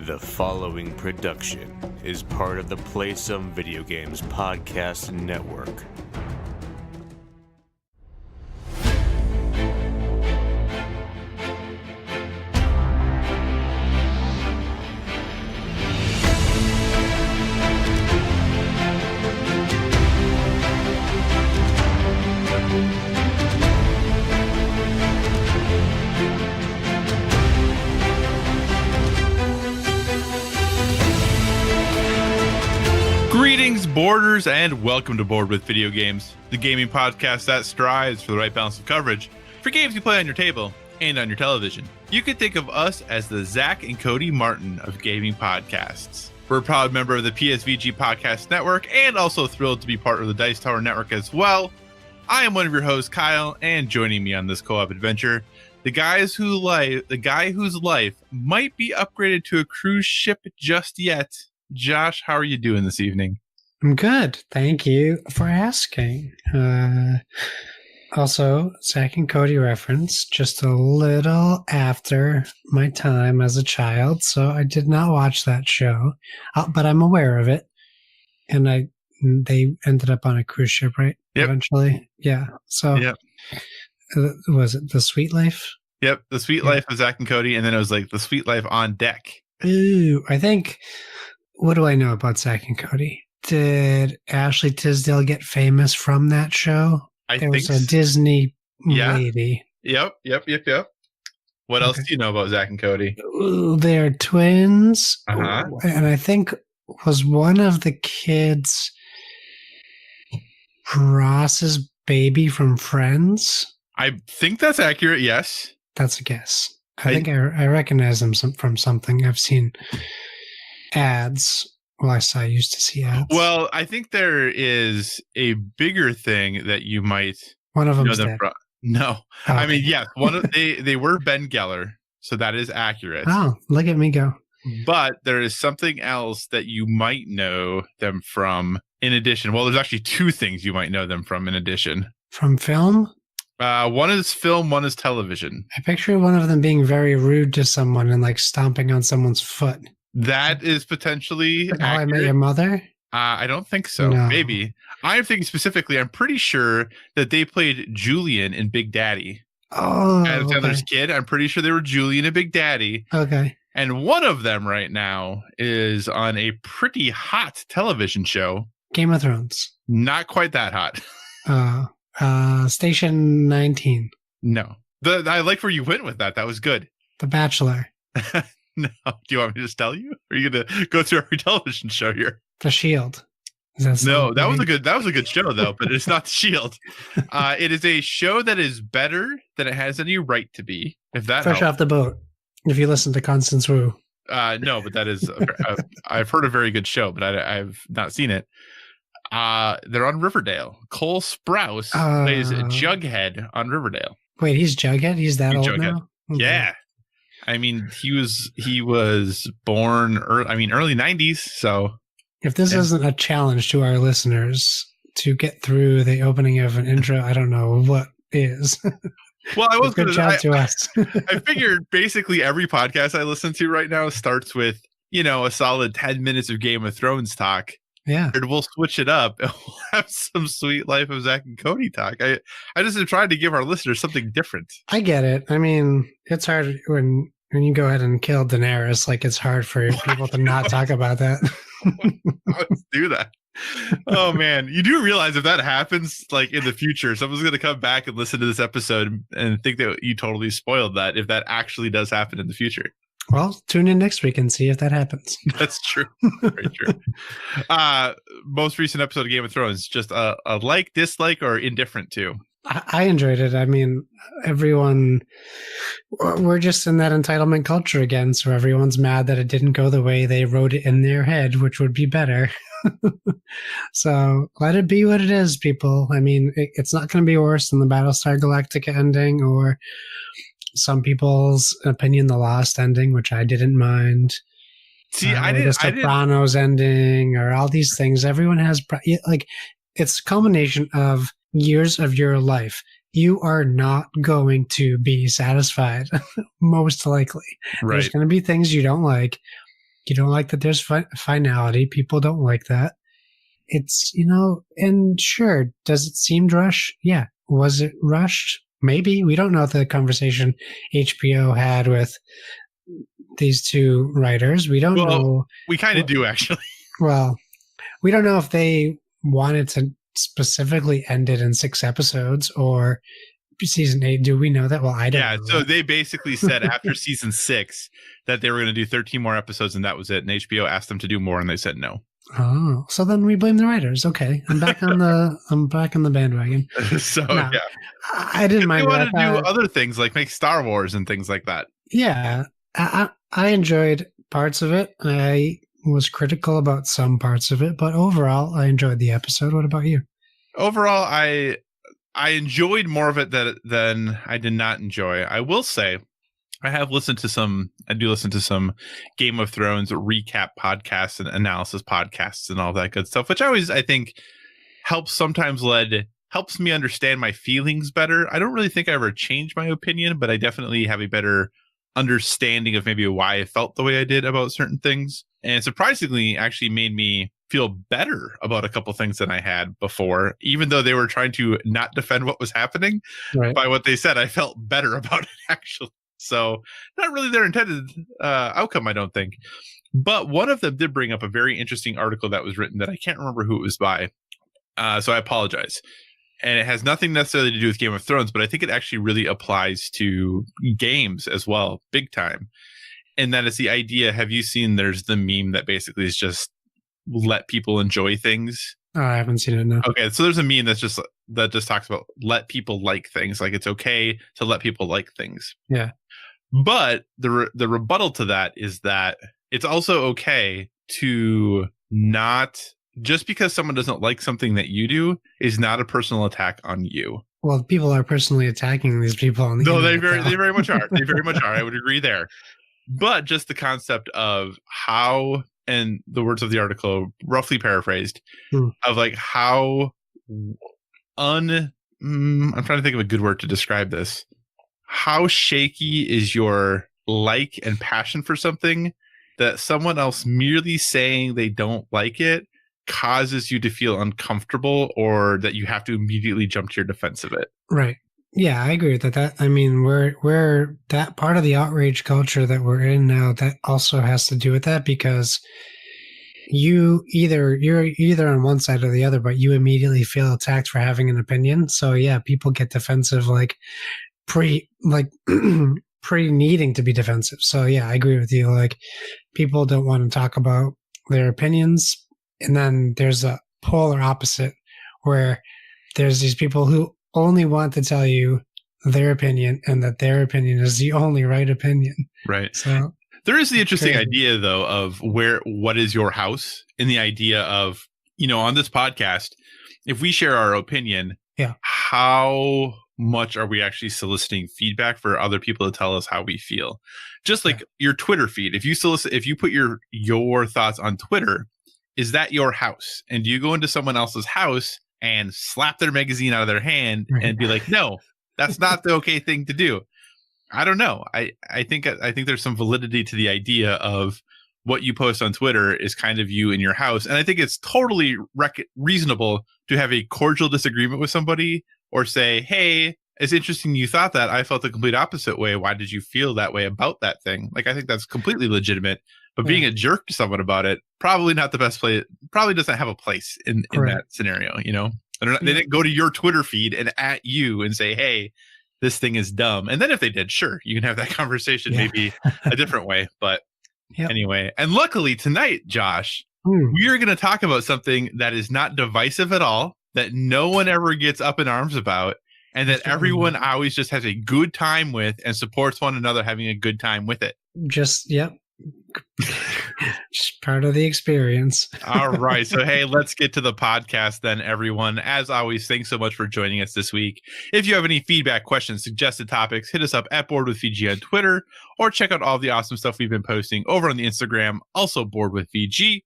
The following production is part of the Play Some Video Games Podcast Network. Greetings, boarders, and welcome to Board with Video Games, the gaming podcast that strives for the right balance of coverage for games you play on your table and on your television. You could think of us as the Zach and Cody Martin of gaming podcasts. We're a proud member of the PSVG Podcast Network and also thrilled to be part of the Dice Tower Network as well. I am one of your hosts, Kyle, and joining me on this co-op adventure, the guy whose life might be upgraded to a cruise ship just yet. Josh, how are you doing this evening? I'm good. Thank you for asking. Also, Zach and Cody reference they a little after my time as a child, so I did not watch that show, but I'm aware of it. And they ended up on a cruise ship, right? Yep. Eventually. Yeah. So, yep. Was it The Sweet Life? Yep. The Sweet Life of Zach and Cody, and then it was like The Sweet Life on Deck. Ooh, I think... What do I know about Zach and Cody? Did Ashley Tisdale get famous from that show? There was a Disney lady. Yep. What else do you know about Zach and Cody? They're twins. Uh-huh. And I think was one of the kids Ross's baby from Friends? I think that's accurate, yes. That's a guess. I think I recognize them from something. I've seen ads. Well, I used to see ads. Well, I think there is a bigger thing that you might one of them's know them dead. from. No. Oh. I mean, yes, they were Ben Geller, so that is accurate. Oh, look at me go. But there is something else that you might know them from in addition. Well, there's actually two things you might know them from in addition. From film? One is film, one is television. I picture one of them being very rude to someone and like stomping on someone's foot. That is potentially accurate. How I Met Your Mother? I don't think so. No. Maybe. I'm thinking specifically, I'm pretty sure that they played Julian in Big Daddy. Oh, Adam Sandler's kid. I'm pretty sure they were Julian and Big Daddy. Okay. And one of them right now is on a pretty hot television show. Game of Thrones. Not quite that hot. Station 19. No. I like where you went with that. That was good. The Bachelor. No. Do you want me to just tell you? Or are you going to go through every television show here? The Shield. No, that was a good show though, but it's not The Shield. It is a show that is better than it has any right to be. If that Fresh helps. Off the Boat. If you listen to Constance Wu. No, but that is I've heard a very good show, but I've not seen it. They're on Riverdale. Cole Sprouse plays Jughead on Riverdale. Wait, he's Jughead? He's that old Jughead. now? Okay. Yeah. I mean, he was born early 90s, so if this isn't a challenge to our listeners to get through the opening of an intro, I don't know what is. Well, I was good job to us. I figured basically every podcast I listen to right now starts with, a solid 10 minutes of Game of Thrones talk. Yeah. And we'll switch it up and we'll have some Sweet Life of Zach and Cody talk. I just am trying to give our listeners something different. I get it. I mean, it's hard when you go ahead and kill Daenerys, like it's hard for people to not talk about that. Let's do that. Oh man, you do realize if that happens, like in the future, someone's going to come back and listen to this episode and think that you totally spoiled that if that actually does happen in the future. Well, tune in next week and see if that happens. That's true. Very true. Most recent episode of Game of Thrones, just a like, dislike, or indifferent to? I enjoyed it. I mean, we're just in that entitlement culture again. So everyone's mad that it didn't go the way they wrote it in their head, which would be better. So let it be what it is, people. I mean, it's not going to be worse than the Battlestar Galactica ending or some people's opinion, the Lost ending, which I didn't mind. See, The Sopranos ending or all these things. Everyone has it's a culmination of years of your life. You are not going to be satisfied, most likely. Right. There's going to be things you don't like. You don't like that there's finality. People don't like that. It's, and sure, does it seem rushed? Yeah. Was it rushed? Maybe. We don't know the conversation HBO had with these two writers. We don't know. We kind of do, actually. Well, we don't know if they wanted to specifically end it in 6 episodes or season 8. Do we know that? Well, I don't know. Yeah, so they basically said after season 6 that they were going to do 13 more episodes and that was it. And HBO asked them to do more and they said no. Oh, so then we blame the writers. Okay, I'm back on the bandwagon. So no, yeah, I didn't mind. They want to do other things like make Star Wars and things like that. Yeah, I enjoyed parts of it. I was critical about some parts of it, but overall, I enjoyed the episode. What about you? Overall, I enjoyed more of it than I did not enjoy. I will say, I do listen to some Game of Thrones recap podcasts and analysis podcasts and all that good stuff, which I think helps me understand my feelings better. I don't really think I ever changed my opinion, but I definitely have a better understanding of maybe why I felt the way I did about certain things. And surprisingly, actually made me feel better about a couple things than I had before, even though they were trying to not defend what was happening. Right. By what they said, I felt better about it, actually. So not really their intended outcome, I don't think. But one of them did bring up a very interesting article that was written that I can't remember who it was by. So I apologize. And it has nothing necessarily to do with Game of Thrones, but I think it actually really applies to games as well, big time. And that is the idea. Have you seen there's the meme that basically is just let people enjoy things? Oh, I haven't seen it, no. Okay, so there's a meme that just talks about let people like things. Like it's okay to let people like things. Yeah. But the rebuttal to that is that it's also okay to not, just because someone doesn't like something that you do is not a personal attack on you. Well, people are personally attacking these people on the internet. They very much are. They very much are. I would agree there. But just the concept of how, and the words of the article roughly paraphrased, of like how I'm trying to think of a good word to describe this. How shaky is your like and passion for something that someone else merely saying they don't like it causes you to feel uncomfortable, or that you have to immediately jump to your defense of it. Right. Yeah, I agree with that. I mean, we're that part of the outrage culture that we're in now, that also has to do with that, because you're either on one side or the other, but you immediately feel attacked for having an opinion. So yeah, people get defensive, like pre needing to be defensive. So yeah, I agree with you. Like, people don't want to talk about their opinions. And then there's a polar opposite where there's these people who only want to tell you their opinion, and that their opinion is the only right opinion. Right. So there is the interesting idea, though, of what is your house, in the idea of, on this podcast, if we share our opinion, how much are we actually soliciting feedback for other people to tell us how we feel? Just like your Twitter feed. If you put your thoughts on Twitter, is that your house? And do you go into someone else's house and slap their magazine out of their hand and be like, no, that's not the okay thing to do? I don't know. I think there's some validity to the idea of what you post on Twitter is kind of you in your house. And I think it's totally reasonable to have a cordial disagreement with somebody, or say, hey, it's interesting you thought that. I felt the complete opposite way. Why did you feel that way about that thing? Like, I think that's completely legitimate. But being a jerk to someone about it, probably not the best place. Probably doesn't have a place in that scenario. They didn't go to your Twitter feed and at you and say, hey, this thing is dumb. And then if they did, sure, you can have that conversation maybe a different way. But anyway, and luckily tonight, Josh, we are going to talk about something that is not divisive at all, that no one ever gets up in arms about, and that everyone always just has a good time with and supports one another having a good time with it. Just part of the experience. All right. So, hey, let's get to the podcast then, everyone. As always, thanks so much for joining us this week. If you have any feedback, questions, suggested topics, hit us up at Board with VG on Twitter, or check out all the awesome stuff we've been posting over on the Instagram, also Board with VG.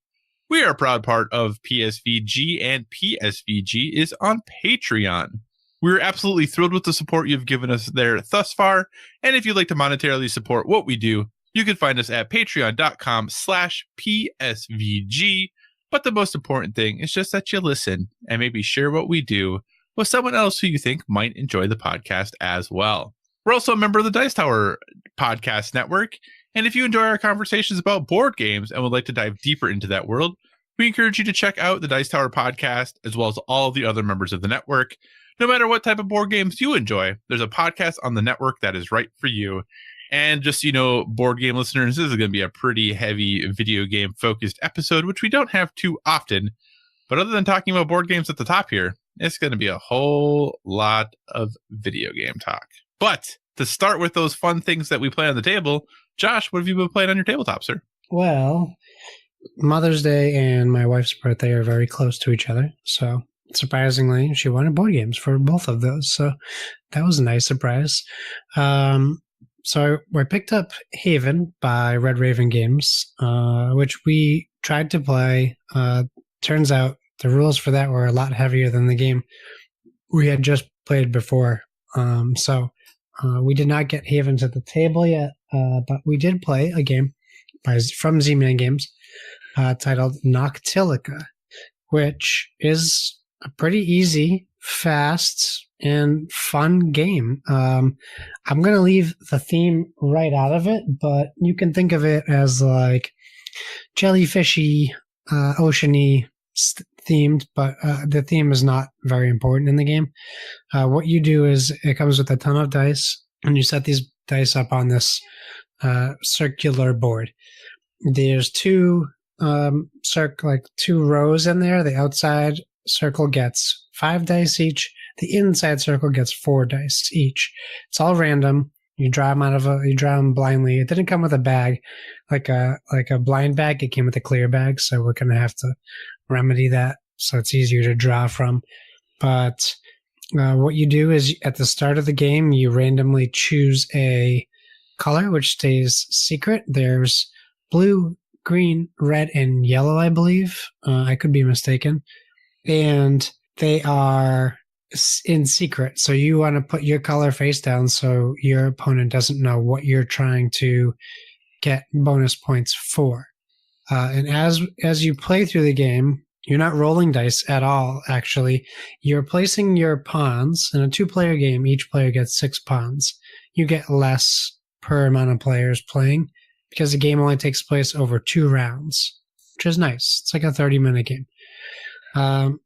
We are a proud part of PSVG, and PSVG is on Patreon. We're absolutely thrilled with the support you've given us there thus far. And if you'd like to monetarily support what we do, You can find us at patreon.com/PSVG. But the most important thing is just that you listen and maybe share what we do with someone else who you think might enjoy the podcast as well. We're also a member of the Dice Tower Podcast Network. And if you enjoy our conversations about board games and would like to dive deeper into that world, we encourage you to check out the Dice Tower Podcast as well as all the other members of the network. No matter what type of board games you enjoy, there's a podcast on the network that is right for you. And just so you know, board game listeners, this is going to be a pretty heavy video game focused episode, which we don't have too often. But other than talking about board games at the top here, it's going to be a whole lot of video game talk. But to start with those fun things that we play on the table, Josh, what have you been playing on your tabletop, sir? Well, Mother's Day and my wife's birthday are very close to each other. So surprisingly, she wanted board games for both of those. So that was a nice surprise. So I picked up Haven by Red Raven Games, which we tried to play. Turns out the rules for that were a lot heavier than the game we had just played before. So we did not get Haven to the table yet, but we did play a game from Z-Man Games titled Noctilica, which is a pretty easy, fast, and fun game. I'm going to leave the theme right out of it, but you can think of it as like jellyfishy, oceany themed, but the theme is not very important in the game. What you do is it comes with a ton of dice, and you set these dice up on this circular board. There's two rows in there. The outside circle gets 5 dice each. The inside circle gets 4 dice each. It's all random. You draw them blindly. It didn't come with a bag, like a blind bag. It came with a clear bag, so we're gonna have to remedy that so it's easier to draw from. But what you do is at the start of the game, you randomly choose a color which stays secret. There's blue, green, red, and yellow, I believe. I could be mistaken. And they are in secret. So you want to put your color face down so your opponent doesn't know what you're trying to get bonus points for. And as you play through the game, you're not rolling dice at all, actually. You're placing your pawns. In a 2-player game, each player gets 6 pawns. You get less per amount of players playing because the game only takes place over 2 rounds, which is nice. It's like a 30-minute game.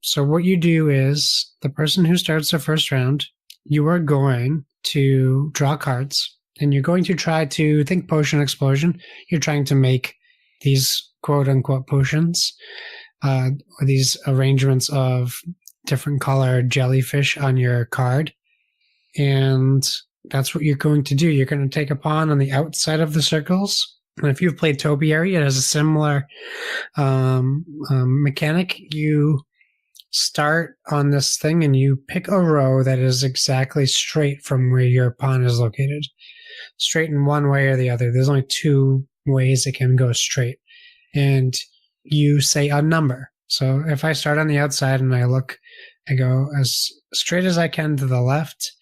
So what you do is the person who starts the first round, you are going to draw cards, and you're going to try to think potion explosion. You're trying to make these quote unquote potions, or these arrangements of different colored jellyfish on your card. And that's what you're going to do. You're going to take a pawn on the outside of the circles. And if you've played Topiary, it has a similar mechanic. You start on this thing and you pick a row that is exactly straight from where your pawn is located. Straight in one way or the other. There's only 2 ways it can go straight. And you say a number. So if I start on the outside and I go as straight as I can to the left,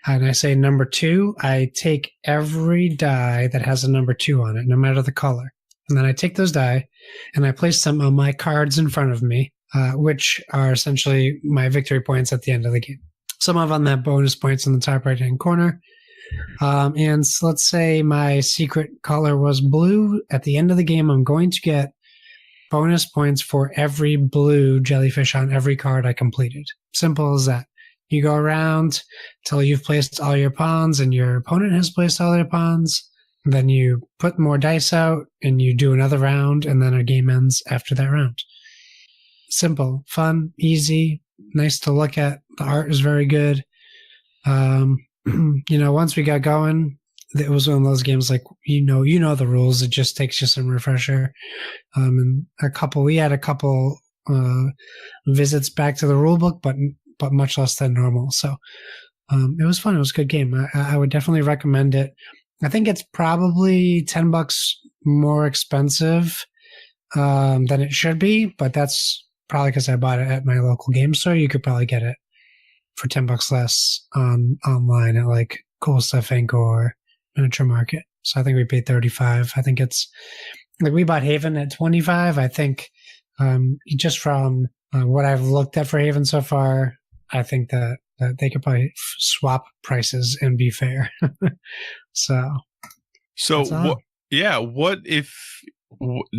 and I say number 2, I take every die that has a number 2 on it, no matter the color. And then I take those die and I place them on my cards in front of me, which are essentially my victory points at the end of the game. Some of them have bonus points in the top right-hand corner. And so let's say my secret color was blue. At the end of the game, I'm going to get bonus points for every blue jellyfish on every card I completed. Simple as that. You go around till you've placed all your pawns and your opponent has placed all their pawns. Then you put more dice out and you do another round, and then our game ends after that round. Simple, fun, easy, nice to look at. The art is very good. Once we got going, it was one of those games like, you know the rules. It just takes you some refresher. And we had a couple visits back to the rule book, but much less than normal. So it was fun. It was a good game. I would definitely recommend it. I think it's probably $10 more expensive than it should be, but that's probably because I bought it at my local game store. You could probably get it for $10 less online at like Cool Stuff Inc. or Miniature Market. So I think we paid $35. I think it's like we bought Haven at $25. I think just from what I've looked at for Haven so far, I think that they could probably swap prices and be fair. So what if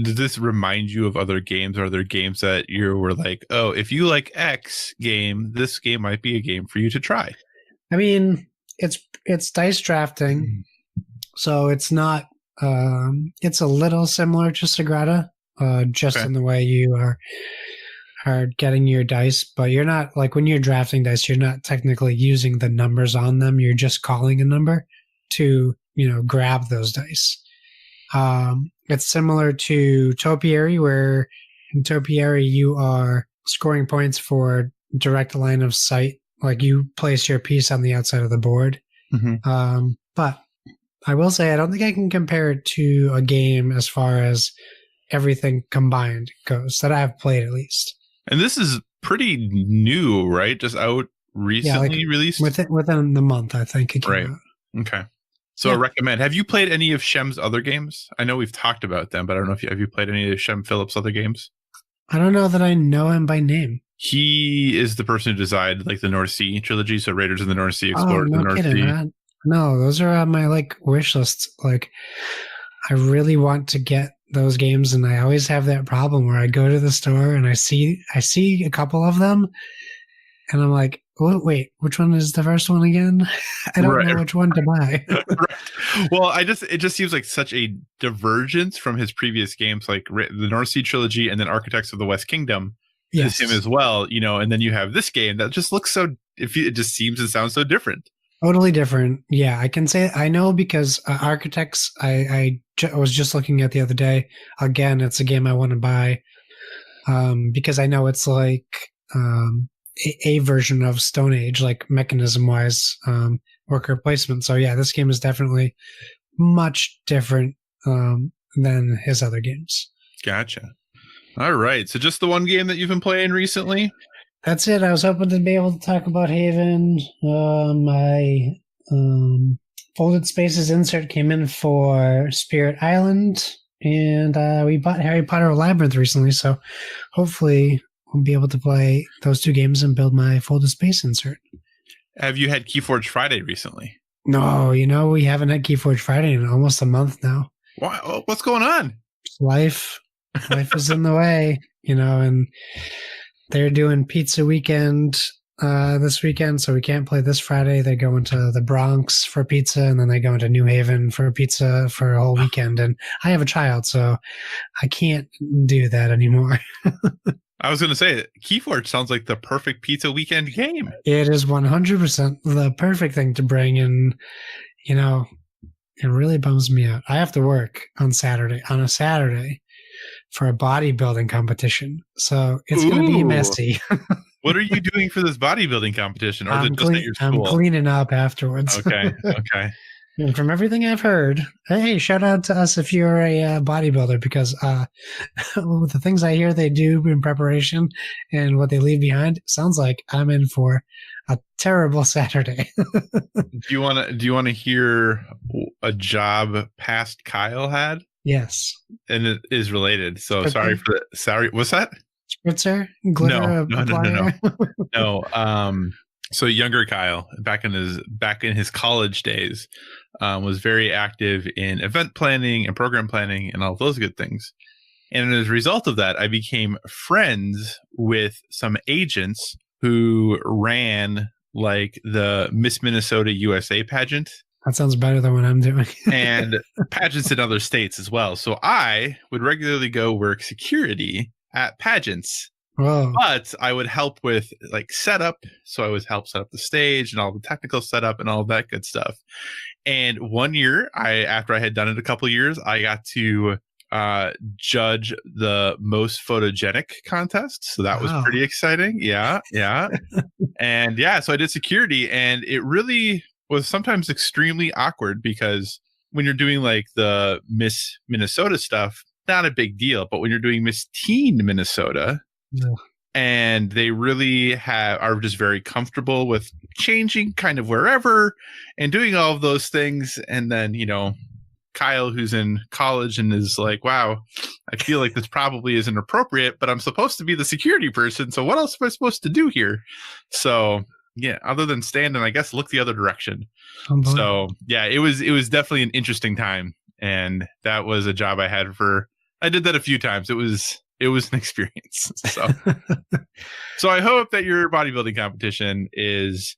does this remind you of other games? Are there games that you were like, oh, if you like X game, this game might be a game for you to try? I mean, it's dice drafting, so it's not. It's a little similar to Sagrada, just in the way you are getting your dice, but you're not like when you're drafting dice, you're not technically using the numbers on them. You're just calling a number to grab those dice. It's similar to Topiary, where in Topiary you are scoring points for direct line of sight. Like you place your piece on the outside of the board. But I will say I don't think I can compare it to a game as far as everything combined goes that I've played at least. And this is pretty new, right? Just out recently released? Within the month, I think it came out. Okay. So I recommend. Have you played any of Shem's other games? I know we've talked about them, but I don't know if have you played any of Shem Phillips' other games? I don't know that I know him by name. He is the person who designed like the North Sea trilogy, so Raiders of the North Sea, Explorers of the North Sea. No, those are on my wish list. Like, I really want to get those games, and I always have that problem where I go to the store and I see a couple of them, and I'm like, oh, wait, which one is the first one again? I don't know which one to buy. Well, it just seems like such a divergence from his previous games, like the North Sea trilogy and then Architects of the West Kingdom. Yes, him as well, and then you have this game that just looks so. It just seems and sounds so different. Totally different. Yeah, I can say I know because Architects, I was just looking at the other day. Again, it's a game I want to buy because I know it's like a version of Stone Age, like mechanism-wise, worker placement. So yeah, this game is definitely much different than his other games. Gotcha. All right. So just the one game that you've been playing recently? That's it. I was hoping to be able to talk about Haven. My Folded Spaces insert came in for Spirit Island, and we bought Harry Potter Labyrinth recently, so hopefully we'll be able to play those two games and build my Folded Space insert. Have you had Keyforge Friday recently? No, we haven't had Keyforge Friday in almost a month now. What's going on? Life is in the way, and they're doing pizza weekend this weekend, so we can't play this Friday. They go into the Bronx for pizza, and then they go into New Haven for pizza for a whole weekend. And I have a child, so I can't do that anymore. I was going to say, Keyforge sounds like the perfect pizza weekend game. It is 100% the perfect thing to bring in. It really bums me out. I have to work on a Saturday for a bodybuilding competition. So it's going to be messy. What are you doing for this bodybuilding competition? Or is it just at your school? I'm cleaning up afterwards. Okay. And from everything I've heard, hey, shout out to us if you're a bodybuilder, because the things I hear they do in preparation and what they leave behind, sounds like I'm in for a terrible Saturday. Do you want to hear a job past Kyle had? Yes. And it is related. So sorry. What's that? Spritzer? Glitter? No. So younger Kyle, back in his college days, was very active in event planning and program planning and all those good things. And as a result of that, I became friends with some agents who ran like the Miss Minnesota USA pageant. That sounds better than what I'm doing. And pageants in other states as well. So I would regularly go work security at pageants. Whoa. But I would help with like setup. So I would help set up the stage and all the technical setup and all that good stuff. And one year, after I had done it a couple of years, I got to judge the most photogenic contest. So that was pretty exciting. Yeah. And so I did security, and it really was sometimes extremely awkward because when you're doing like the Miss Minnesota stuff, not a big deal. But when you're doing Miss Teen Minnesota, and they really are just very comfortable with changing kind of wherever and doing all of those things. And then, Kyle, who's in college and is like, wow, I feel like this probably isn't appropriate, but I'm supposed to be the security person. So what else am I supposed to do here? So yeah, other than stand and I guess look the other direction. So yeah, it was definitely an interesting time. And that was a job I did that a few times. It was an experience. So, so I hope that your bodybuilding competition is,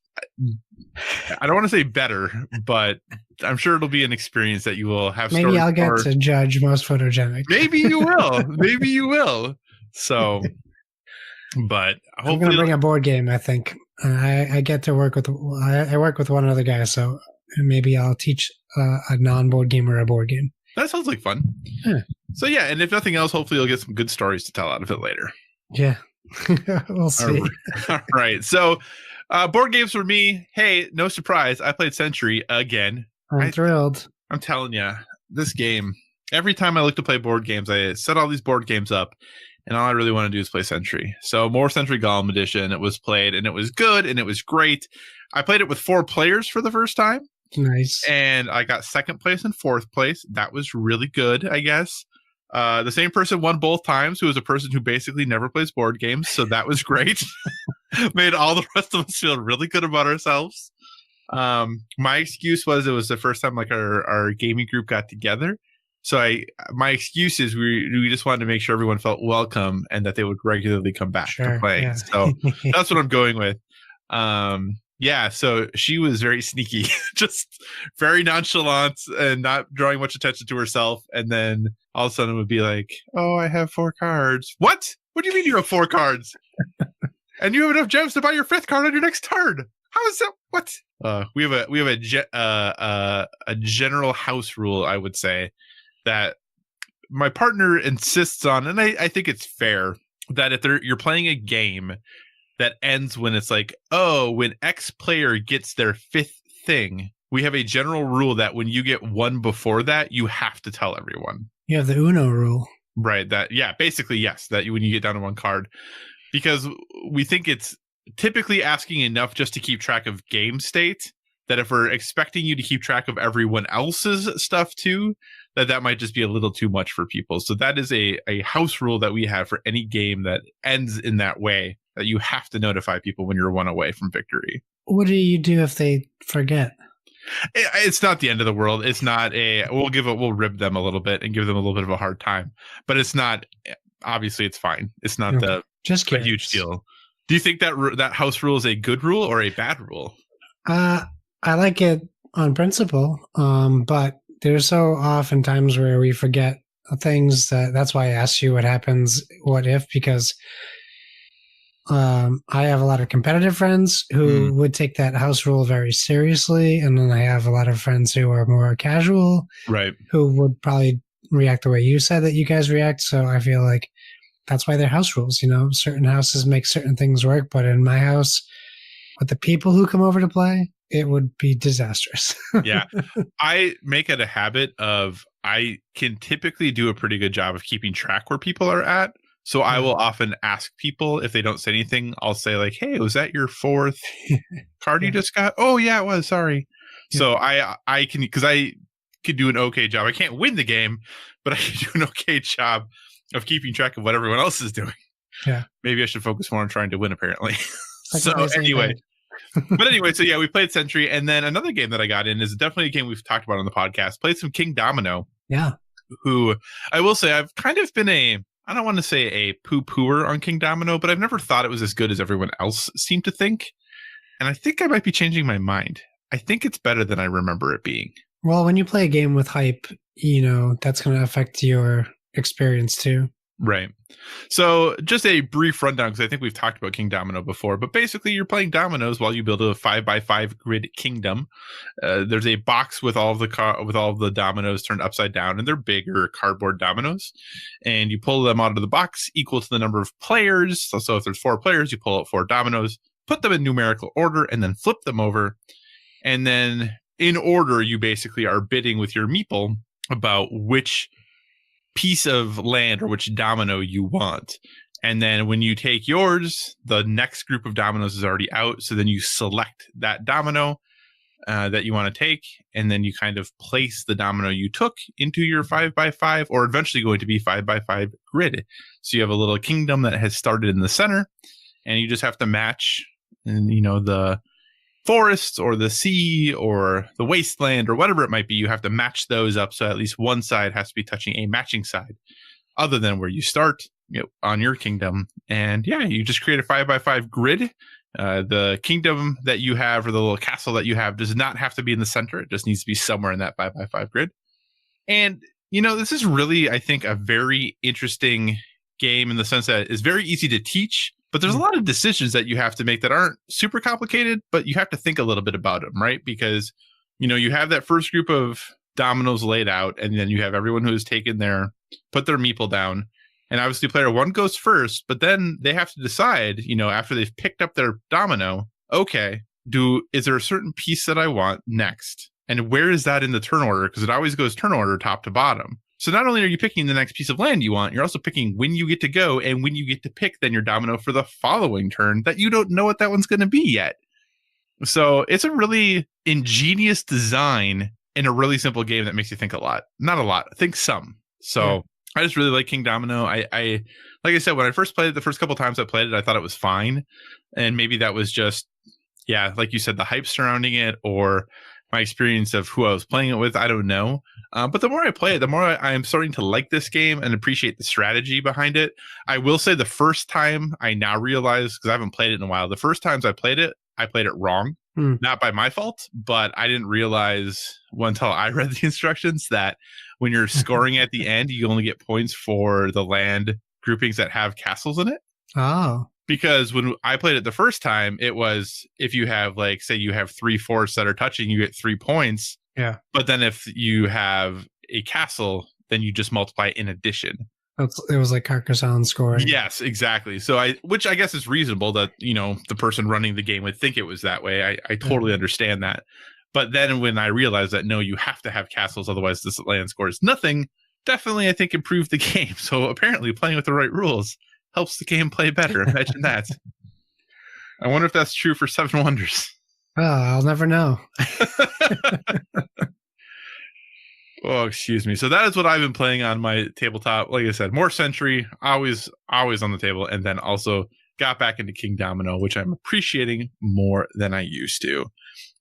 I don't want to say better, but I'm sure it'll be an experience that you will have. Maybe I'll get to judge most photogenic. Maybe you will. Maybe you will. So, but I'm going to bring a board game. I think I get to work with. I work with one other guy, so maybe I'll teach a non-board game or a board game. That sounds like fun. Yeah. So yeah, and if nothing else, hopefully you'll get some good stories to tell out of it later. Yeah, we'll see. All right. So board games for me. Hey, no surprise. I played Century again. I'm thrilled. I'm telling you, this game, every time I look to play board games, I set all these board games up, and all I really want to do is play Century. So more Century Golem Edition. It was played, and it was good, and it was great. I played it with 4 players for the first time. Nice. And I got 2nd place and 4th place. That was really good, I guess. The same person won both times, who was a person who basically never plays board games. So that was great. Made all the rest of us feel really good about ourselves. My excuse was it was the first time like our gaming group got together. So my excuse is we just wanted to make sure everyone felt welcome and that they would regularly come back to play. Yeah. So that's what I'm going with. Yeah, so she was very sneaky, just very nonchalant and not drawing much attention to herself. And then all of a sudden it would be like, oh, I have 4 cards. What? What do you mean you have 4 cards? And you have enough gems to buy your 5th card on your next turn. How is that? What? We have a general house rule, I would say, that my partner insists on, and I think it's fair, that if you're playing a game that ends when it's like, oh, when X player gets their 5th thing, we have a general rule that when you get one before that, you have to tell everyone. You have the Uno rule. Right. That, yeah, basically, yes, that when you get down to 1 card, because we think it's typically asking enough just to keep track of game state, that if we're expecting you to keep track of everyone else's stuff too, that might just be a little too much for people. So that is a house rule that we have for any game that ends in that way, that you have to notify people when you're 1 away from victory. What do you do if they forget? It's not the end of the world. It's not we'll rib them a little bit and give them a little bit of a hard time, but it's not, obviously it's fine. It's not just a huge deal. Do you think that house rule is a good rule or a bad rule? I like it on principle, but there's so often times where we forget things that's why I asked you what happens, what if, because I have a lot of competitive friends who would take that house rule very seriously. And then I have a lot of friends who are more casual, right? Who would probably react the way you said that you guys react. So I feel like that's why they're house rules. You know, certain houses make certain things work, but in my house, with the people who come over to play, it would be disastrous. Yeah. I make it a habit of, I can typically do a pretty good job of keeping track where people are at. So I will often ask people if they don't say anything. I'll say like, hey, was that your 4th card you just got? Oh, yeah, it was. Sorry. Yeah. So I can, because I could do an okay job. I can't win the game, but I can do an okay job of keeping track of what everyone else is doing. Yeah. Maybe I should focus more on trying to win, apparently. So anyway. But anyway, so yeah, we played Century. And then another game that I got in is definitely a game we've talked about on the podcast. Played some King Domino. Yeah. Who I will say I've kind of been I don't want to say a poo-pooer on King Domino, but I've never thought it was as good as everyone else seemed to think. And I think I might be changing my mind. I think it's better than I remember it being. Well, when you play a game with hype, that's going to affect your experience too. Right. So just a brief rundown, because I think we've talked about King Domino before, but basically you're playing dominoes while you build a 5x5 grid kingdom. There's a box with all of the dominoes turned upside down, and they're bigger cardboard dominoes, and you pull them out of the box equal to the number of players. So if there's 4 players, you pull out 4 dominoes, put them in numerical order, and then flip them over. And then in order, you basically are bidding with your meeple about which piece of land or which domino you want. And then when you take yours, the next group of dominoes is already out. So then you select that domino. that you want to take, and then you kind of place the domino you took into your 5x5, or eventually going to be 5x5 grid. So you have a little kingdom that has started in the center, and you just have to match, and the forest or the sea or the wasteland or whatever it might be. You have to match those up, so at least one side has to be touching a matching side, other than where you start on your kingdom. And yeah, you just create a 5x5 grid. The kingdom that you have, or the little castle that you have, does not have to be in the center. It just needs to be somewhere in that 5x5 grid. And, this is really, I think, a very interesting game in the sense that it's very easy to teach, but there's a lot of decisions that you have to make that aren't super complicated, but you have to think a little bit about them, right? Because, you have that first group of dominoes laid out, and then you have everyone who has put their meeple down. And obviously player one goes first, but then they have to decide, after they've picked up their domino, okay, is there a certain piece that I want next? And where is that in the turn order? Because it always goes turn order top to bottom. So not only are you picking the next piece of land you want, you're also picking when you get to go and when you get to pick then your domino for the following turn that you don't know what that one's going to be yet. So it's a really ingenious design in a really simple game that makes you think a lot. Not a lot, think some. So yeah. I just really like King Domino. I like I said, when I first played it, the first couple times I played it, I thought it was fine. And maybe that was just, like you said, the hype surrounding it, or my experience of who I was playing it with. I don't know. But the more I play it, the more I am starting to like this game and appreciate the strategy behind it. I will say the first time I now realize, because I haven't played it in a while, the first times I played it wrong. Not by my fault, but I didn't realize until I read the instructions that when you're scoring at the end, you only get points for the land groupings that have castles in it. Oh. Because when I played it the first time, it was if you have, like, say you have 3 forests that are touching, you get 3 points. Yeah. But then if you have a castle, then you just multiply in addition. It was like Carcassonne scoring. Yes, exactly. So which I guess is reasonable that, the person running the game would think it was that way. I totally understand that. But then when I realized that, no, you have to have castles, otherwise this land scores nothing, definitely, I think, improved the game. So apparently playing with the right rules helps the game play better. Imagine that. I wonder if that's true for Seven Wonders. Oh, I'll never know. Oh, excuse me. So that is what I've been playing on my tabletop. Like I said, more Century, always on the table. And then also got back into King Domino, which I'm appreciating more than I used to.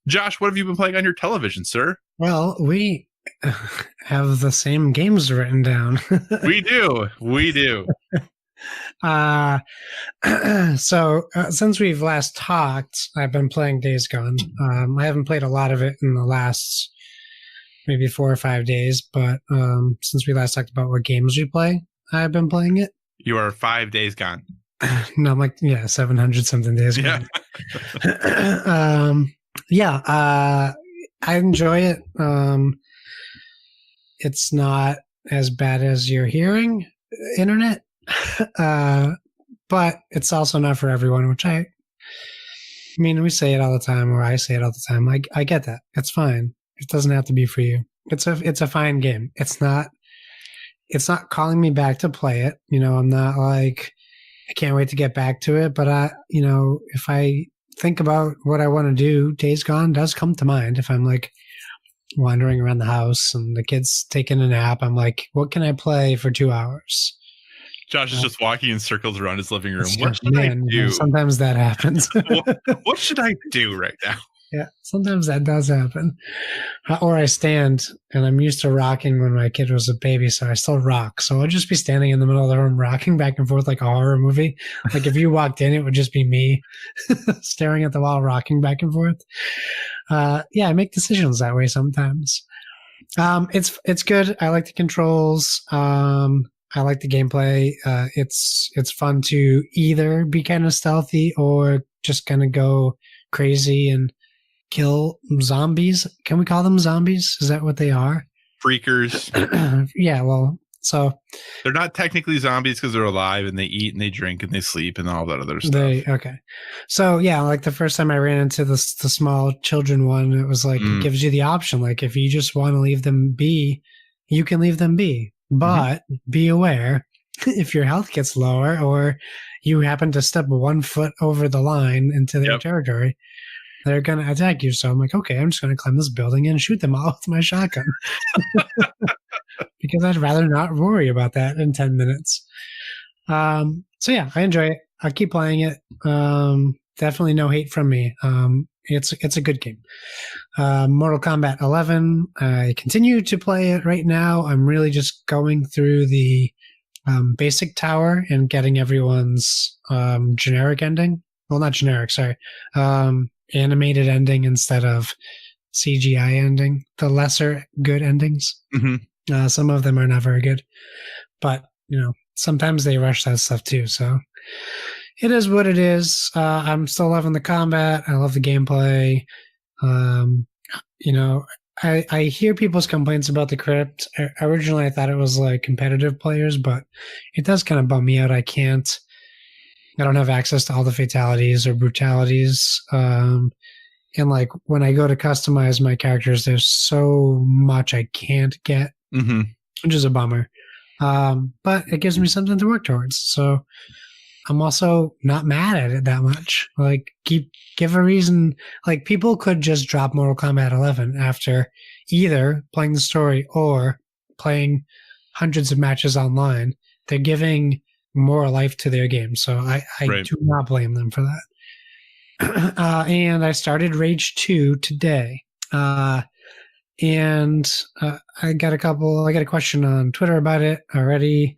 Josh, what have you been playing on your television, sir? Well, we have the same games written down. We do. So since we've last talked, I've been playing Days Gone. I haven't played a lot of it in the last maybe 4 or 5 days, but since we last talked about what games we play, I've been playing it. You are 5 days gone. No, I'm like, 700 something days gone. I enjoy it. It's not as bad as you're hearing, internet. But it's also not for everyone, which I mean, we say it all the time, or I say it all the time. I get that. It's fine. It doesn't have to be for you. It's a fine game. It's not calling me back to play it. I'm not like, I can't wait to get back to it. But if I think about what I want to do, Days Gone does come to mind. If I'm like wandering around the house and the kid's taking a nap, I'm like, what can I play for 2 hours? Josh is just walking in circles around his living room. What should I do? Sometimes that happens. What should I do right now? Yeah, sometimes that does happen. Or I stand, and I'm used to rocking when my kid was a baby, so I still rock. So I'll just be standing in the middle of the room rocking back and forth like a horror movie. Like if you walked in, it would just be me staring at the wall, rocking back and forth. I make decisions that way sometimes. It's good. I like the controls. I like the gameplay. It's fun to either be kind of stealthy or just kind of go crazy and kill zombies. Can we call them zombies? Is that what they are? Freakers. Yeah, well, so they're not technically zombies because they're alive and they eat and they drink and they sleep and all that other stuff. Okay. So yeah, like the first time I ran into the small children one, it was like, it gives you the option. Like if you just want to leave them be, you can leave them be. But be aware, if your health gets lower or you happen to step 1 foot over the line into their territory, they're going to attack you. So I'm like, okay, I'm just going to climb this building and shoot them all with my shotgun. Because I'd rather not worry about that in 10 minutes. So yeah, I enjoy it. I'll keep playing it. Definitely no hate from me. It's a good game. Mortal Kombat 11. I continue to play it right now. I'm really just going through the basic tower and getting everyone's generic ending. Well, not generic, sorry. Animated ending instead of CGI ending. The lesser good endings. Mm-hmm. Some of them are not very good. But, sometimes they rush that stuff too. So it is what it is. I'm still loving the combat. I love the gameplay. I hear people's complaints about the crypt. Originally, I thought it was like competitive players, but it does kind of bum me out. I don't have access to all the fatalities or brutalities. And like when I go to customize my characters, there's so much I can't get, which is a bummer. But it gives me something to work towards. So I'm also not mad at it that much. Like, give a reason. Like, people could just drop Mortal Kombat 11 after either playing the story or playing hundreds of matches online. They're giving more life to their game. So I Right. do not blame them for that. And I started Rage 2 today. And I got a question on Twitter about it already.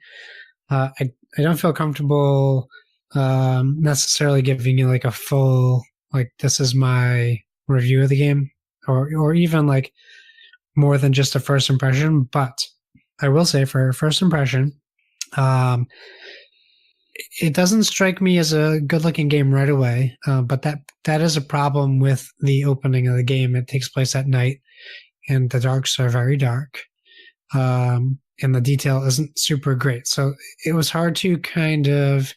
I don't feel comfortable necessarily giving you like a full, like, this is my review of the game, or even like more than just a first impression. But I will say, for a first impression, it doesn't strike me as a good looking game right away. But that is a problem with the opening of the game. It takes place at night, and the darks are very dark. And the detail isn't super great. So it was hard to kind of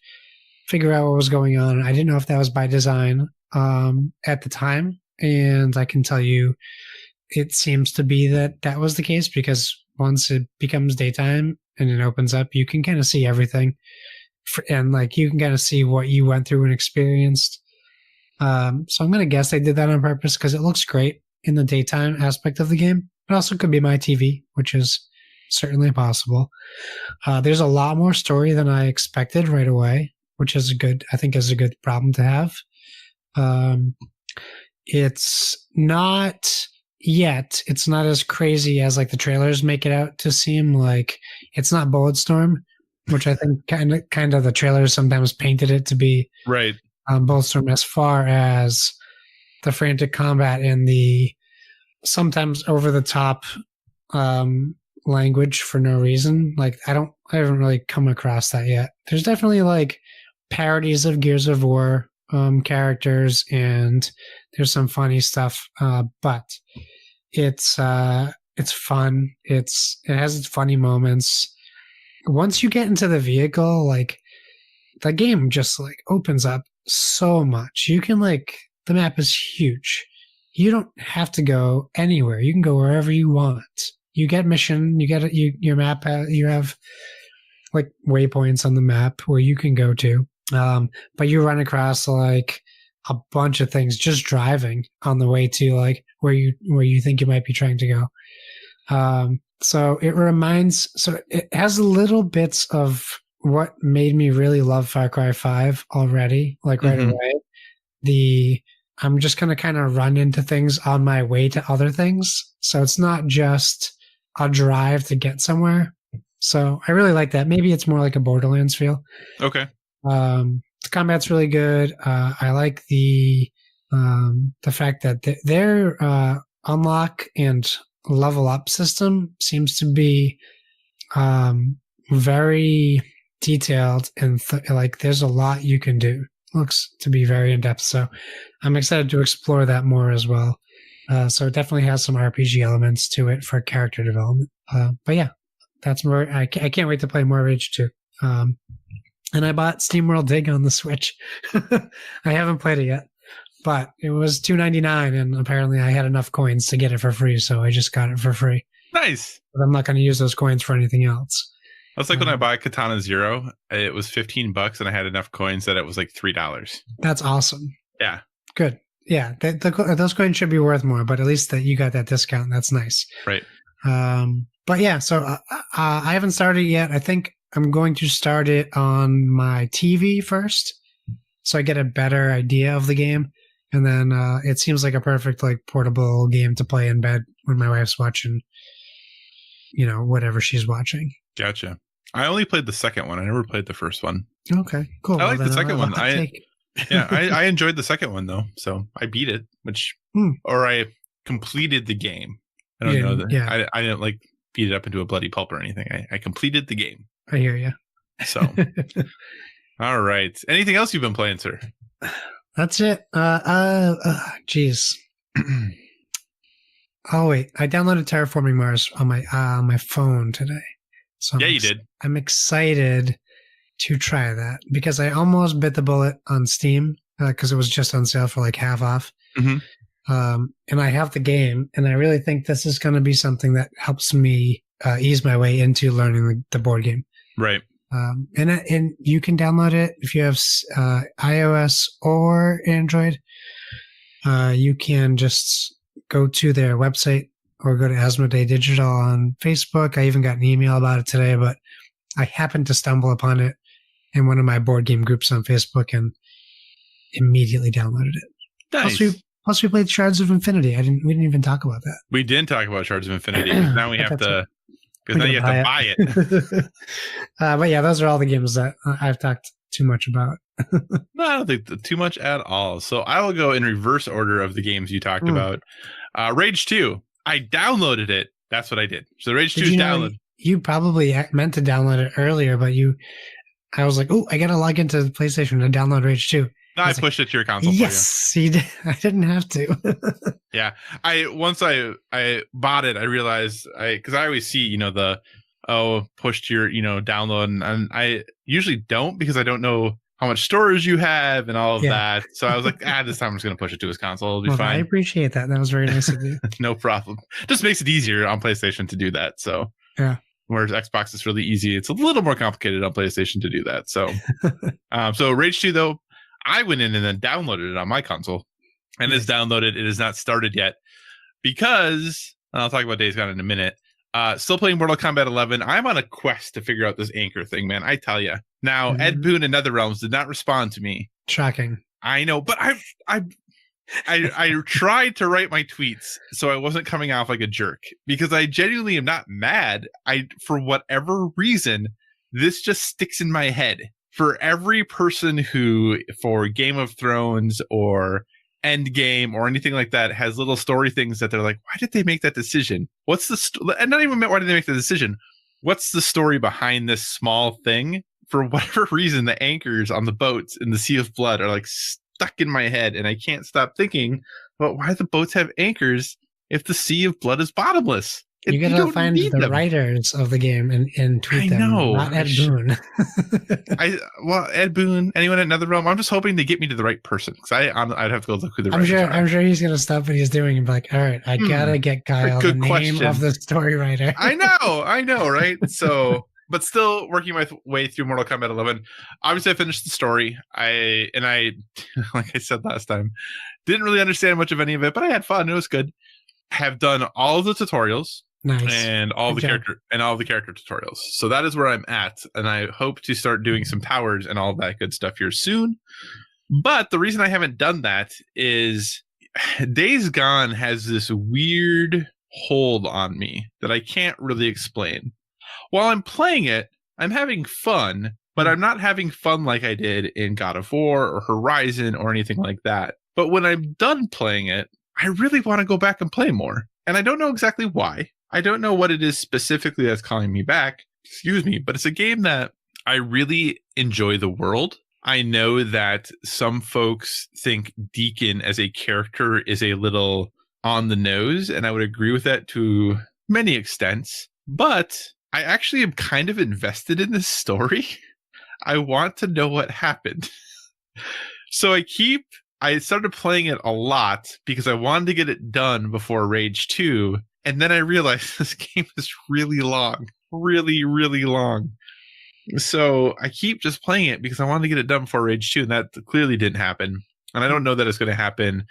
figure out what was going on. I didn't know if that was by design at the time. And I can tell you, it seems to be that was the case, because once it becomes daytime and it opens up, you can kind of see everything. And like, you can kind of see what you went through and experienced. So I'm going to guess they did that on purpose, because it looks great in the daytime aspect of the game. It also could be my TV, which is certainly possible. There's a lot more story than I expected right away, which is I think is a good problem to have. It's not as crazy as like the trailers make it out to seem. Like, it's not Bulletstorm, which I think kind of the trailers sometimes painted it to be. Right. Bulletstorm, as far as the frantic combat and the sometimes over the top language for no reason. Like, I haven't really come across that yet. There's definitely like parodies of Gears of War characters, and there's some funny stuff, but it's fun. It has its funny moments. Once you get into the vehicle, like, the game just like opens up so much. You can the map is huge. You don't have to go anywhere. You can go wherever you want. You get mission. You get your map. You have like waypoints on the map where you can go to. But you run across like a bunch of things just driving on the way to like where you think you might be trying to go. So it has little bits of what made me really love Far Cry 5 already, like right away. I'm just going to kind of run into things on my way to other things. So it's not just a drive to get somewhere. So I really like that. Maybe it's more like a Borderlands feel. Okay. The combat's really good. I like the fact that their unlock and level up system seems to be very detailed, and like there's a lot you can do. Looks to be very in depth. So I'm excited to explore that more as well. So it definitely has some RPG elements to it for character development. But yeah, that's more. I can't wait to play more Rage 2. And I bought SteamWorld Dig on the Switch. I haven't played it yet, but it was $2.99, and apparently I had enough coins to get it for free, so I just got it for free. Nice. But I'm not going to use those coins for anything else. That's like when I buy Katana Zero, it was $15 and I had enough coins that it was like $3. That's awesome. Yeah. Good. Yeah, those coins should be worth more, but at least that you got that discount. That's nice. Right. But yeah, so I haven't started yet. I think I'm going to start it on my TV first, so I get a better idea of the game. And then it seems like a perfect like portable game to play in bed when my wife's watching, whatever she's watching. Gotcha. I only played the second one. I never played the first one. Okay, cool. I like the second one. Yeah, I enjoyed the second one though, so I beat it, or I completed the game. I don't know that. Yeah. I didn't like beat it up into a bloody pulp or anything. I completed the game. I hear you. So, all right. Anything else you've been playing, sir? That's it. Geez. Oh wait, I downloaded Terraforming Mars on my phone today. So you did. I'm excited to try that because I almost bit the bullet on Steam because it was just on sale for like half off. Mm-hmm. And I have the game, and I really think this is going to be something that helps me ease my way into learning the board game. Right. And you can download it if you have iOS or Android. You can just go to their website or go to Asmodee Digital on Facebook. I even got an email about it today, but I happened to stumble upon it in one of my board game groups on Facebook and immediately downloaded it. Nice. Plus we played Shards of Infinity. We didn't even talk about that. We didn't talk about Shards of Infinity. Now we have to. Because now you have to buy it. But yeah, those are all the games that I've talked too much about. No, I don't think too much at all. So I will go in reverse order of the games you talked about. Rage 2. I downloaded it. That's what I did. So Rage 2 is downloaded. You probably meant to download it earlier, but I was like, oh, I got to log into the PlayStation to download Rage 2. No, I pushed it to your console. Yes, you did. I didn't have to. Yeah, once I bought it, I realized because I always see the push to your download, and I usually don't because I don't know how much storage you have and all of that. So I was like, this time I'm just gonna push it to his console. It'll be fine. I appreciate that. That was very nice of you. No problem. Just makes it easier on PlayStation to do that. So yeah. Whereas Xbox is really easy, it's a little more complicated on PlayStation to do that. So, so Rage 2 though. I went in and then downloaded it on my console, and it's downloaded. It is not started yet because, and I'll talk about Days Gone in a minute. Still playing Mortal Kombat 11. I'm on a quest to figure out this anchor thing, man. I tell you. Now, Ed Boon and NetherRealms did not respond to me. Shocking. I know, but I tried to write my tweets so I wasn't coming off like a jerk because I genuinely am not mad. For whatever reason, this just sticks in my head. For every person who, for Game of Thrones or Endgame or anything like that, has little story things that they're like, why did they make that decision? What's the and not even why did they make the decision? What's the story behind this small thing? For whatever reason, the anchors on the boats in the Sea of Blood are like stuck in my head, and I can't stop thinking about why the boats have anchors if the Sea of Blood is bottomless. You gotta find the writers of the game and tweet them. Not Ed Boon. Ed Boon, anyone at NetherRealm, I'm just hoping they get me to the right person because I'd have to go look who the writers are. I'm sure he's gonna stop what he's doing and be like, all right, I gotta get Kyle the name of the story writer. I know, right? So, but still working my way through Mortal Kombat 11. Obviously, I finished the story. I like I said last time, didn't really understand much of any of it, but I had fun. It was good. Have done all of the tutorials. Nice. And all the character tutorials. So that is where I'm at, and I hope to start doing some powers and all that good stuff here soon. But the reason I haven't done that is Days Gone has this weird hold on me that I can't really explain. While I'm playing it, I'm having fun, but I'm not having fun like I did in God of War or Horizon or anything like that. But when I'm done playing it, I really want to go back and play more. And I don't know exactly why. I don't know what it is specifically that's calling me back. Excuse me, but it's a game that I really enjoy the world. I know that some folks think Deacon as a character is a little on the nose, and I would agree with that to many extents. But I actually am kind of invested in this story. I want to know what happened. So I started playing it a lot because I wanted to get it done before Rage 2. And then I realized this game is really long, really, really long. So I keep just playing it because I wanted to get it done before Rage 2, and that clearly didn't happen. And I don't know that it's going to happen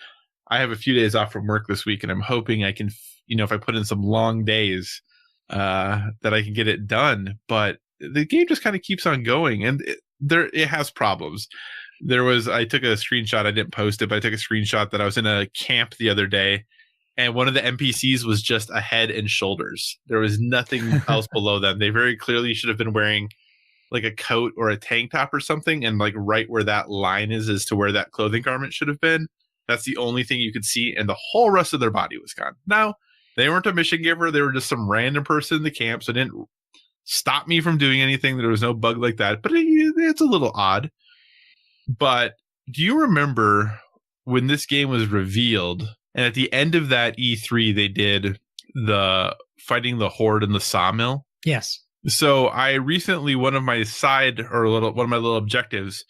I have a few days off from work this week, and I'm hoping I can, if I put in some long days, that I can get it done. But the game just kind of keeps on going, and it has problems. I took a screenshot. I didn't post it, but I took a screenshot that I was in a camp the other day, and one of the NPCs was just a head and shoulders. There was nothing else below them. They very clearly should have been wearing like a coat or a tank top or something, and like right where that line is as to where that clothing garment should have been. That's the only thing you could see, and the whole rest of their body was gone. Now, they weren't a mission giver. They were just some random person in the camp, so it didn't stop me from doing anything. There was no bug like that, but it's a little odd. But do you remember when this game was revealed, and at the end of that E3, they did the fighting the Horde in the sawmill? Yes. So I recently, one of my little objectives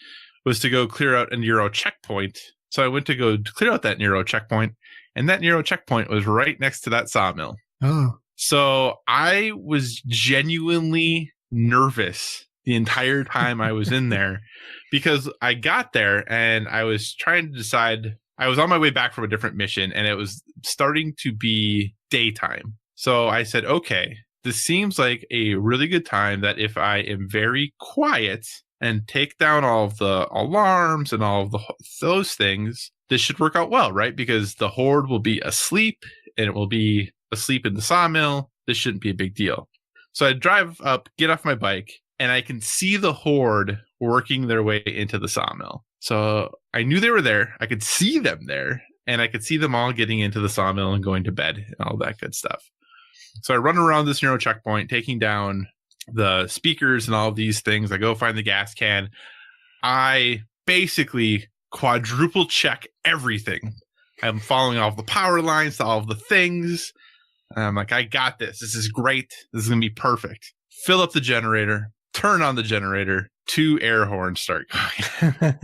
was to go clear out a Nero checkpoint. So I went to go clear out that Nero checkpoint, and that Nero checkpoint was right next to that sawmill. Oh. So I was genuinely nervous the entire time I was in there, because I got there and I was trying to decide. I was on my way back from a different mission, and it was starting to be daytime. So I said, okay, this seems like a really good time that if I am very quiet and take down all of the alarms and all of those things, this should work out well, right? Because the Horde will be asleep, and it will be asleep in the sawmill. This shouldn't be a big deal. So I drive up, get off my bike, and I can see the Horde working their way into the sawmill. So I knew they were there. I could see them there, and I could see them all getting into the sawmill and going to bed and all that good stuff. So I run around this Nero checkpoint, taking down the speakers and all of these things. I go find the gas can. I basically quadruple check everything. I'm following all of the power lines to all of the things. I'm like, I got this. This is great. This is going to be perfect. Fill up the generator, turn on the generator, 2 air horns start going.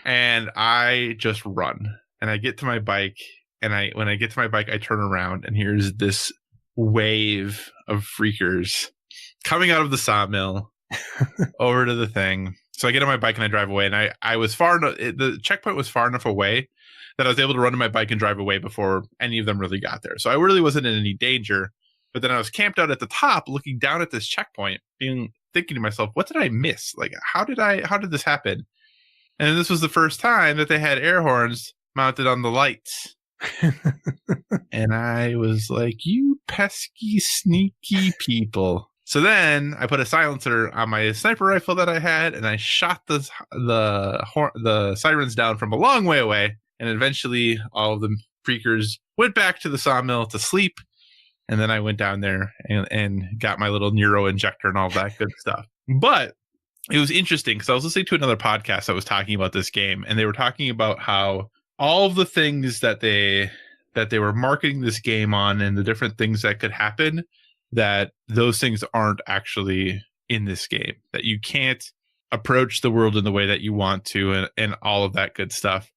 And I just run. And I get to my bike. And when I get to my bike, I turn around, and here's this wave of freakers coming out of the sawmill over to the thing. So I get on my bike and I drive away. And I was far enough, the checkpoint was far enough away that I was able to run to my bike and drive away before any of them really got there. So I really wasn't in any danger. But then I was camped out at the top, looking down at this checkpoint, thinking to myself, what did I miss? Like, how did this happen? And this was the first time that they had air horns mounted on the lights. And I was like, you pesky, sneaky people. So then I put a silencer on my sniper rifle that I had, and I shot the sirens down from a long way away. And eventually all of the freakers went back to the sawmill to sleep. And then I went down there and got my little Nero injector and all that good stuff. But it was interesting because I was listening to another podcast that was talking about this game, and they were talking about how all of the things that they were marketing this game on and the different things that could happen, that those things aren't actually in this game, that you can't approach the world in the way that you want to, and all of that good stuff.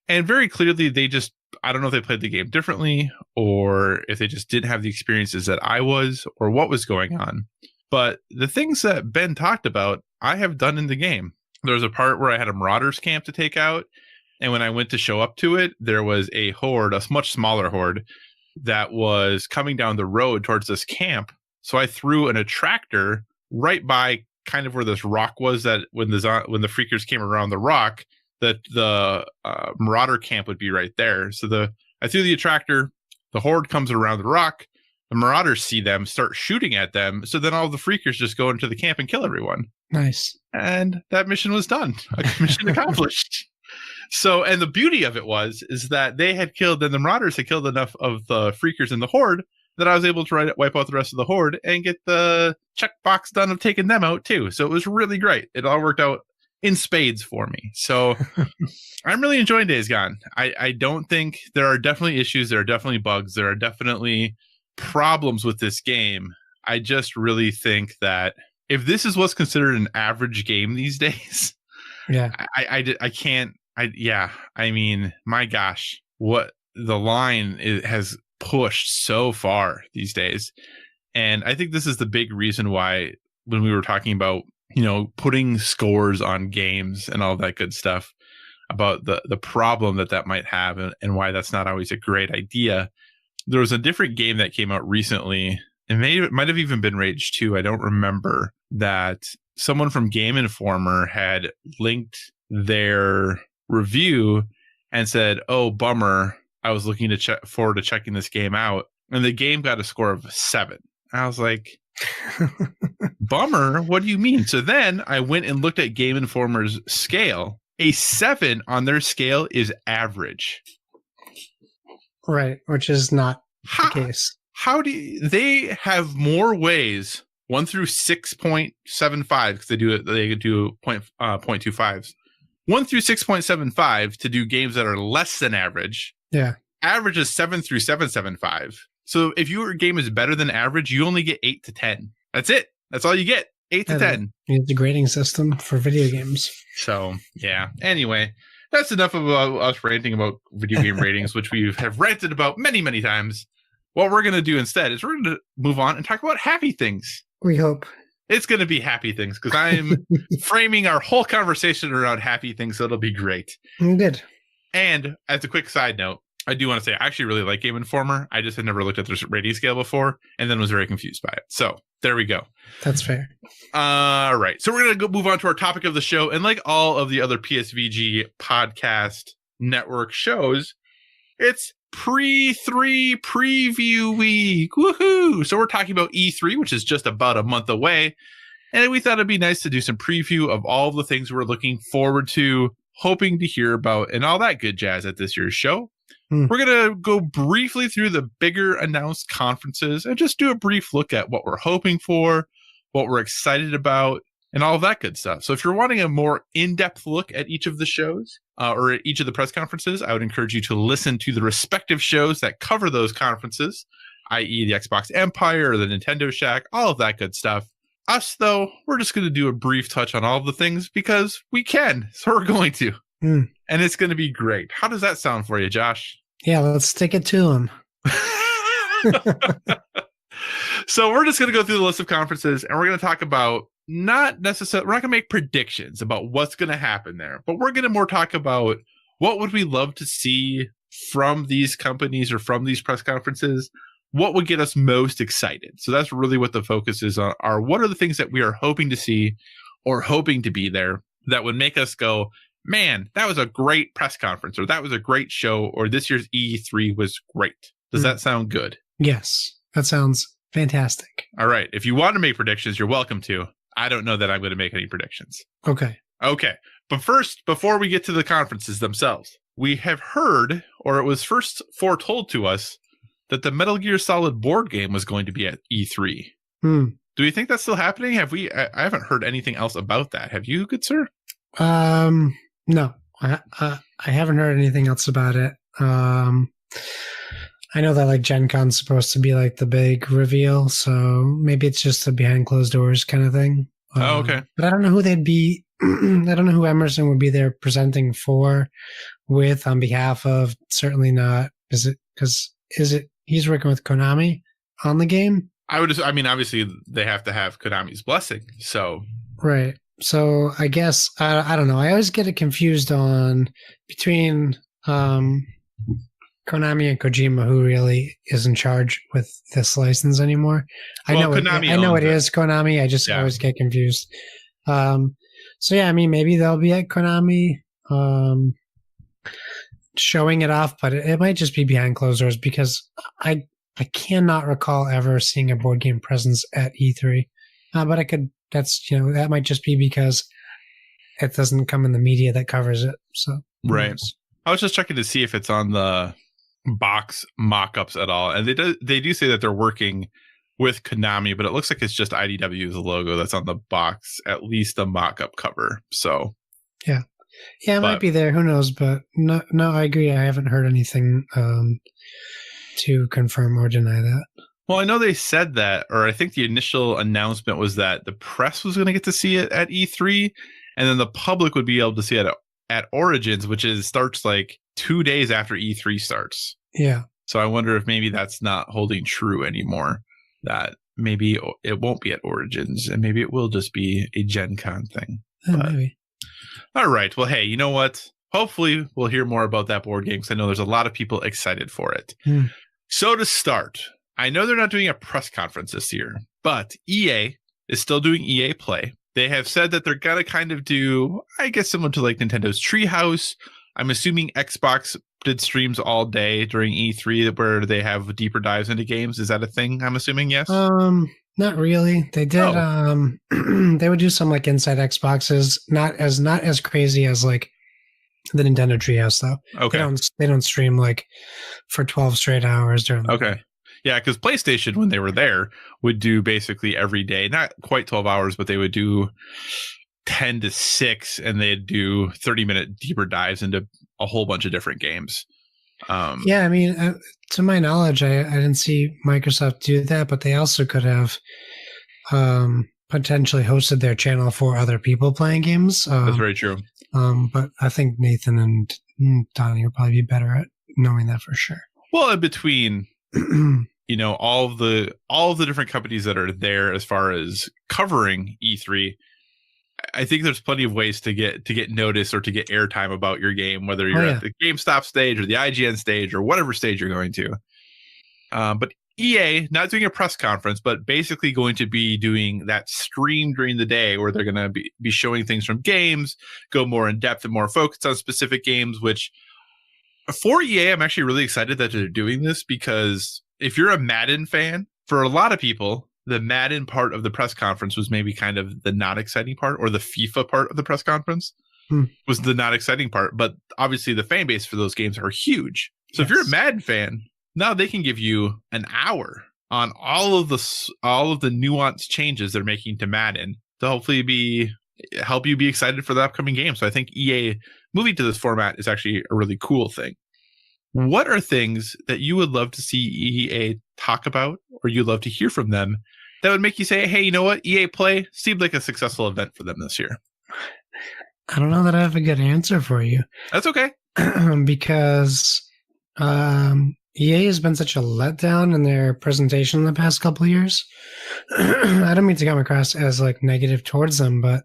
And very clearly they just, I don't know if they played the game differently or if they just didn't have the experiences that I was or what was going on. But the things that Ben talked about, I have done in the game. There was a part where I had a Marauders camp to take out. And when I went to show up to it, there was a horde, a much smaller horde, that was coming down the road towards this camp. So I threw an attractor right by kind of where this rock was, that when the freakers came around the rock, that the Marauder camp would be right there. So I threw the attractor, the horde comes around the rock, the Marauders see them, start shooting at them. So then all the freakers just go into the camp and kill everyone. Nice. And that mission was done. Mission accomplished. So, and the beauty of it is that the Marauders had killed enough of the freakers in the horde that I was able to wipe out the rest of the horde and get the checkbox done of taking them out too. So it was really great. It all worked out in spades for me. So I'm really enjoying Days Gone. I don't think, there are definitely issues. There are definitely bugs. There are definitely problems with this game. I just really think that if this is what's considered an average game these days, yeah, I can't. I mean, my gosh, what the line has pushed so far these days. And I think this is the big reason why, when we were talking about, putting scores on games and all that good stuff, about the problem that might have and why that's not always a great idea. There was a different game that came out recently. It might have even been Rage 2. I don't remember, that someone from Game Informer had linked their review and said, "Oh, bummer. I was looking to forward to checking this game out." And the game got a score of 7. I was like, bummer? What do you mean? So then I went and looked at Game Informer's scale. A 7 on their scale is average. Right, which is not the case. How do they have more ways, 1 through 6.75, because they do 0.25s, 1 through 6.75 to do games that are less than average. Yeah. Average is 7 through 7.75. So if your game is better than average, you only get 8 to 10. That's it. That's all you get. 8 to 10. It's a grading system for video games. So, yeah. Anyway, that's enough about us ranting about video game ratings, which we have ranted about many, many times. What we're going to do instead is we're going to move on and talk about happy things. We hope. It's going to be happy things because I'm framing our whole conversation around happy things, so it'll be great. Good. And as a quick side note, I do want to say I actually really like Game Informer. I just had never looked at their rating scale before and then was very confused by it. So there we go. That's fair. All right. So we're going to go move on to our topic of the show. And like all of the other PSVG Podcast Network shows, it's Pre3 preview week. Woohoo! So we're talking about E3, which is just about a month away. And we thought it'd be nice to do some preview of all of the things we're looking forward to, hoping to hear about, and all that good jazz at this year's show. We're going to go briefly through the bigger announced conferences and just do a brief look at what we're hoping for, what we're excited about, and all of that good stuff. So if you're wanting a more in-depth look at each of the shows or at each of the press conferences, I would encourage you to listen to the respective shows that cover those conferences, i.e. the Xbox Empire or the Nintendo Shack, all of that good stuff. Us, though, we're just going to do a brief touch on all of the things because we can. So we're going to. And it's going to be great. How does that sound for you, Josh? Yeah, let's stick it to them. So we're just going to go through the list of conferences and we're going to talk about we're not going to make predictions about what's going to happen there, but we're going to more talk about what would we love to see from these companies or from these press conferences. What would get us most excited? So that's really what the focus is on. What are the things that we are hoping to see or hoping to be there that would make us go, man, that was a great press conference, or that was a great show, or this year's E3 was great. Does that sound good? Yes, that sounds fantastic. All right. If you want to make predictions, you're welcome to. I don't know that I'm going to make any predictions. Okay. But first, before we get to the conferences themselves, we have heard, or it was first foretold to us, that the Metal Gear Solid board game was going to be at E3. Do we think that's still happening? I haven't heard anything else about that. Have you, good sir? No, I haven't heard anything else about it. I know that like Gen Con's supposed to be like the big reveal, so maybe it's just a behind closed doors kind of thing. Okay. But I don't know who they'd be. I don't know who Emerson would be there presenting with on behalf of. Certainly not. Is it he's working with Konami on the game? Obviously they have to have Konami's blessing. So right. So I guess I don't know. I always get it confused between Konami and Kojima, who really is in charge with this license anymore. I know it is Konami. I just always get confused. So yeah, I mean, maybe they'll be at Konami showing it off, but it might just be behind closed doors because I cannot recall ever seeing a board game presence at E3. But that might just be because it doesn't come in the media that covers it. So right. I was just checking to see if it's on the box mock-ups at all, and they do say that they're working with Konami, but it looks like it's just IDW's logo that's on the box, at least the mock-up cover. So yeah, it might be there. Who knows? But no, I agree. I haven't heard anything to confirm or deny that. Well, I know they said that, or I think the initial announcement was that the press was going to get to see it at E3, and then the public would be able to see it at Origins, which starts like 2 days after E3 starts. Yeah. So I wonder if maybe that's not holding true anymore, that maybe it won't be at Origins, and maybe it will just be a Gen Con thing. Maybe. All right. Well, hey, you know what? hopefully we'll hear more about that board game because I know there's a lot of people excited for it. So to start, I know they're not doing a press conference this year, but EA is still doing EA Play. They have said that they're going to kind of do, I guess, similar to like Nintendo's Treehouse. I'm assuming Xbox did streams all day during E3 where they have deeper dives into games. Is that a thing? I'm assuming, yes? Not really. They did. They would do some like inside Xboxes, not as crazy as like the Nintendo Treehouse though. Okay. They don't stream like for 12 straight hours during the Okay. Yeah, because PlayStation, when they were there, would do basically every day, not quite 12 hours, but they would do 10 to 6, and they'd do 30-minute deeper dives into a whole bunch of different games. Yeah, I mean, to my knowledge, I didn't see Microsoft do that, but they also could have potentially hosted their channel for other people playing games. That's very true. But I think Nathan and Donnie will probably be better at knowing that for sure. Well, in between, you know, all of the different companies that are there as far as covering E3, I think there's plenty of ways to get notice or to get airtime about your game, whether you're at the GameStop stage or the IGN stage or whatever stage you're going to. But EA, not doing a press conference, but basically going to be doing that stream during the day where they're going to be showing things from games, go more in depth and more focused on specific games, which for EA, I'm actually really excited that they're doing this because if you're a Madden fan, for a lot of people, the Madden part of the press conference was maybe kind of the not exciting part, or the FIFA part of the press conference was the not exciting part. But obviously the fan base for those games are huge. So if you're a Madden fan, now they can give you an hour on all of the nuanced changes they're making to Madden to hopefully help you be excited for the upcoming game. So I think EA moving to this format is actually a really cool thing. What are things that you would love to see EA talk about, or you'd love to hear from them, that would make you say, hey, you know what? EA Play seemed like a successful event for them this year. I don't know that I have a good answer for you. That's okay. Because EA has been such a letdown in their presentation in the past couple of years. I don't mean to come across as like negative towards them, but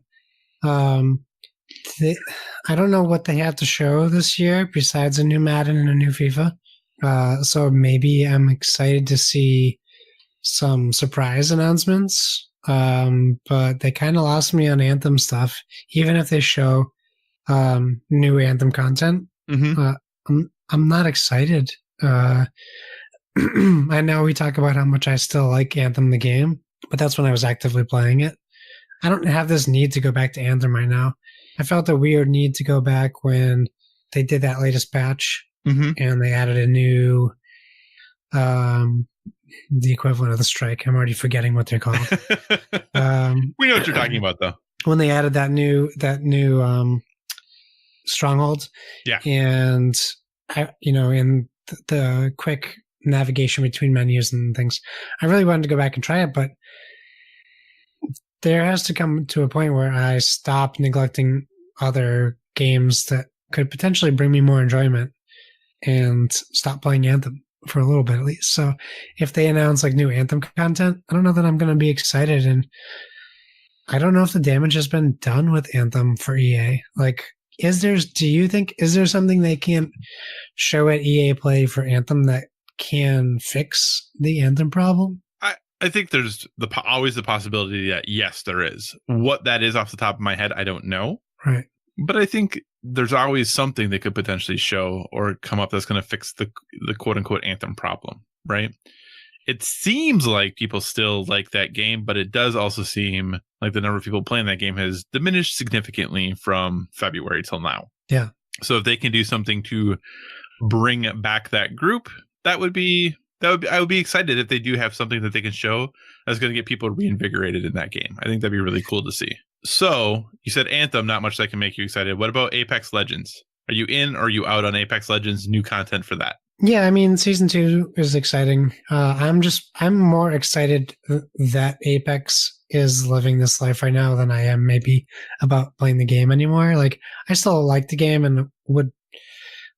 I don't know what they have to show this year besides a new Madden and a new FIFA. So maybe I'm excited to see some surprise announcements. But they kind of lost me on Anthem stuff. Even if they show new Anthem content, I'm not excited. I know we talk about how much I still like Anthem the game, but that's when I was actively playing it. I don't have this need to go back to Anthem right now. I felt a weird need to go back when they did that latest patch and they added a new, the equivalent of the strike. I'm already forgetting what they're called. We know what you're talking about, though. When they added that new stronghold, and in the quick navigation between menus and things, I really wanted to go back and try it, but there has to come to a point where I stop neglecting other games that could potentially bring me more enjoyment and stop playing Anthem for a little bit at least. So if they announce like new Anthem content, I don't know that I'm going to be excited. And I don't know if the damage has been done with Anthem for EA. Like, do you think something they can show at EA Play for Anthem that can fix the Anthem problem? I think there's always the possibility that, yes, there is. What that is off the top of my head, I don't know. Right. But I think there's always something they could potentially show or come up that's going to fix the quote-unquote Anthem problem, right? It seems like people still like that game, but it does also seem like the number of people playing that game has diminished significantly from February till now. Yeah. So if they can do something to bring back that group, I would be excited if they do have something that they can show that's going to get people reinvigorated in that game. I think that'd be really cool to see. So you said Anthem, not much that can make you excited. What about Apex Legends? Are you in or are you out on Apex Legends? New content for that? Yeah, I mean, season 2 is exciting. I'm more excited that Apex is living this life right now than I am maybe about playing the game anymore. Like, I still like the game and would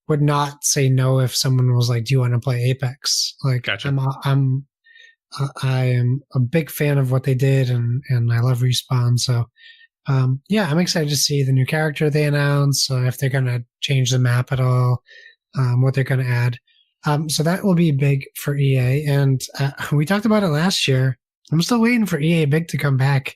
not say no if someone was like, "Do you want to play Apex?" Like, gotcha. I am a big fan of what they did, and I love Respawn. So Yeah, I'm excited to see the new character they announced, if they're going to change the map at all, what they're going to add. So that will be big for EA. And we talked about it last year. I'm still waiting for EA Big to come back.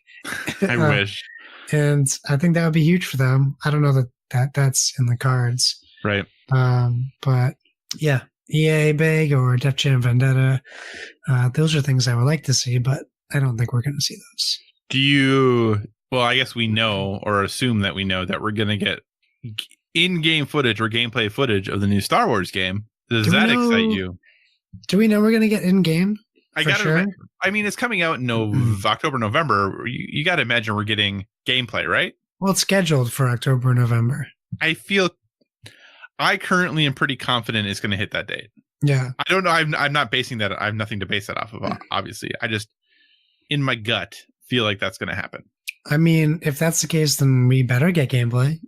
I wish. And I think that would be huge for them. I don't know that's in the cards. Right. But yeah, EA Big or Def Jam Vendetta, those are things I would like to see, but I don't think we're going to see those. Well, I guess we know or assume that we know that we're going to get in-game footage or gameplay footage of the new Star Wars game. Does that excite you? Do we know we're going to get in-game? Sure? I mean, it's coming out in October, November. You got to imagine we're getting gameplay, right? Well, it's scheduled for October, November. I currently am pretty confident it's going to hit that date. Yeah. I don't know. I'm not basing that. I have nothing to base that off of, obviously. I just, in my gut, feel like that's going to happen. I mean, if that's the case, then we better get gameplay.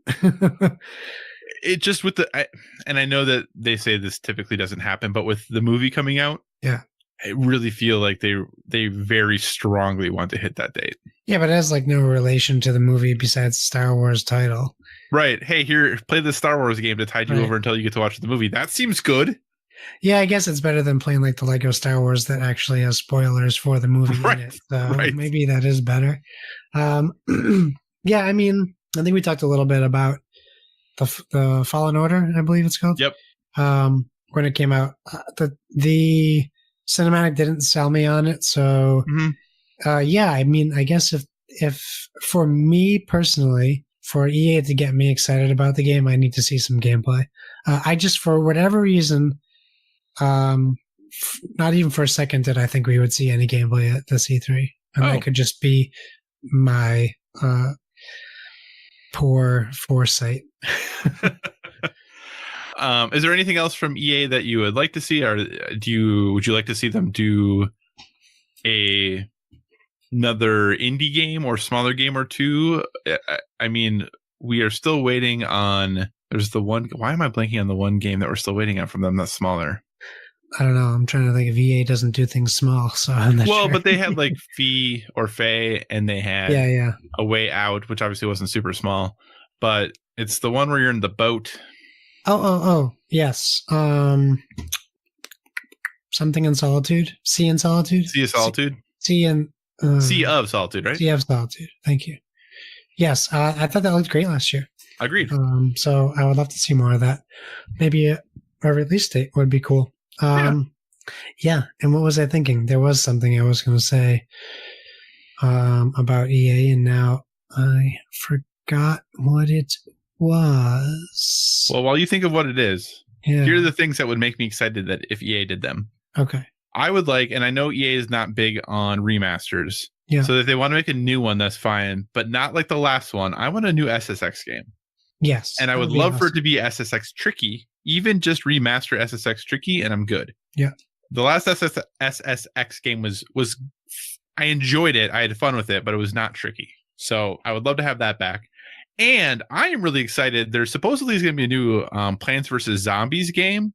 It just and I know that they say this typically doesn't happen, but with the movie coming out, yeah, I really feel like they very strongly want to hit that date. Yeah, but it has like no relation to the movie besides the Star Wars title. Right. Hey, here, play the Star Wars game to tide you over until you get to watch the movie. That seems good. Yeah, I guess it's better than playing like the Lego Star Wars that actually has spoilers for the movie in it. So maybe that is better. Yeah, I mean, I think we talked a little bit about the Fallen Order, I believe it's called. Yep. When it came out, the cinematic didn't sell me on it. So, yeah, I mean, I guess if for me personally, for EA to get me excited about the game, I need to see some gameplay. I just, for whatever reason, not even for a second did I think we would see any gameplay at the C3. And that could just be my poor foresight. Is there anything else from EA that you would like to see, or would you like to see them do another indie game or smaller game or two? I mean, we are still waiting on. There's the one. Why am I blanking on the one game that we're still waiting on from them that's smaller? I don't know. I'm trying to think if EA doesn't do things small, so I'm not sure. But they had like Fee or Faye, and they had A Way Out, which obviously wasn't super small, but it's the one where you're in the boat. Oh, yes. Something in Solitude. Sea in Solitude. Sea of Solitude. Sea of Solitude, right? Sea of Solitude. Thank you. Yes, I thought that looked great last year. Agreed. So I would love to see more of that. Maybe a release date would be cool. Yeah. And what was I thinking? There was something I was going to say about EA, and now I forgot what it was. Well, while you think of what it is, here are the things that would make me excited that if EA did them. Okay. I would like, and I know EA is not big on remasters. Yeah. So if they want to make a new one, that's fine, but not like the last one. I want a new SSX game. Yes. And I would love for it to be SSX Tricky, even just remaster SSX Tricky, and I'm good. Yeah. The last SSX game was I enjoyed it. I had fun with it, but it was not tricky. So I would love to have that back. And I am really excited. There supposedly is going to be a new Plants vs. Zombies game,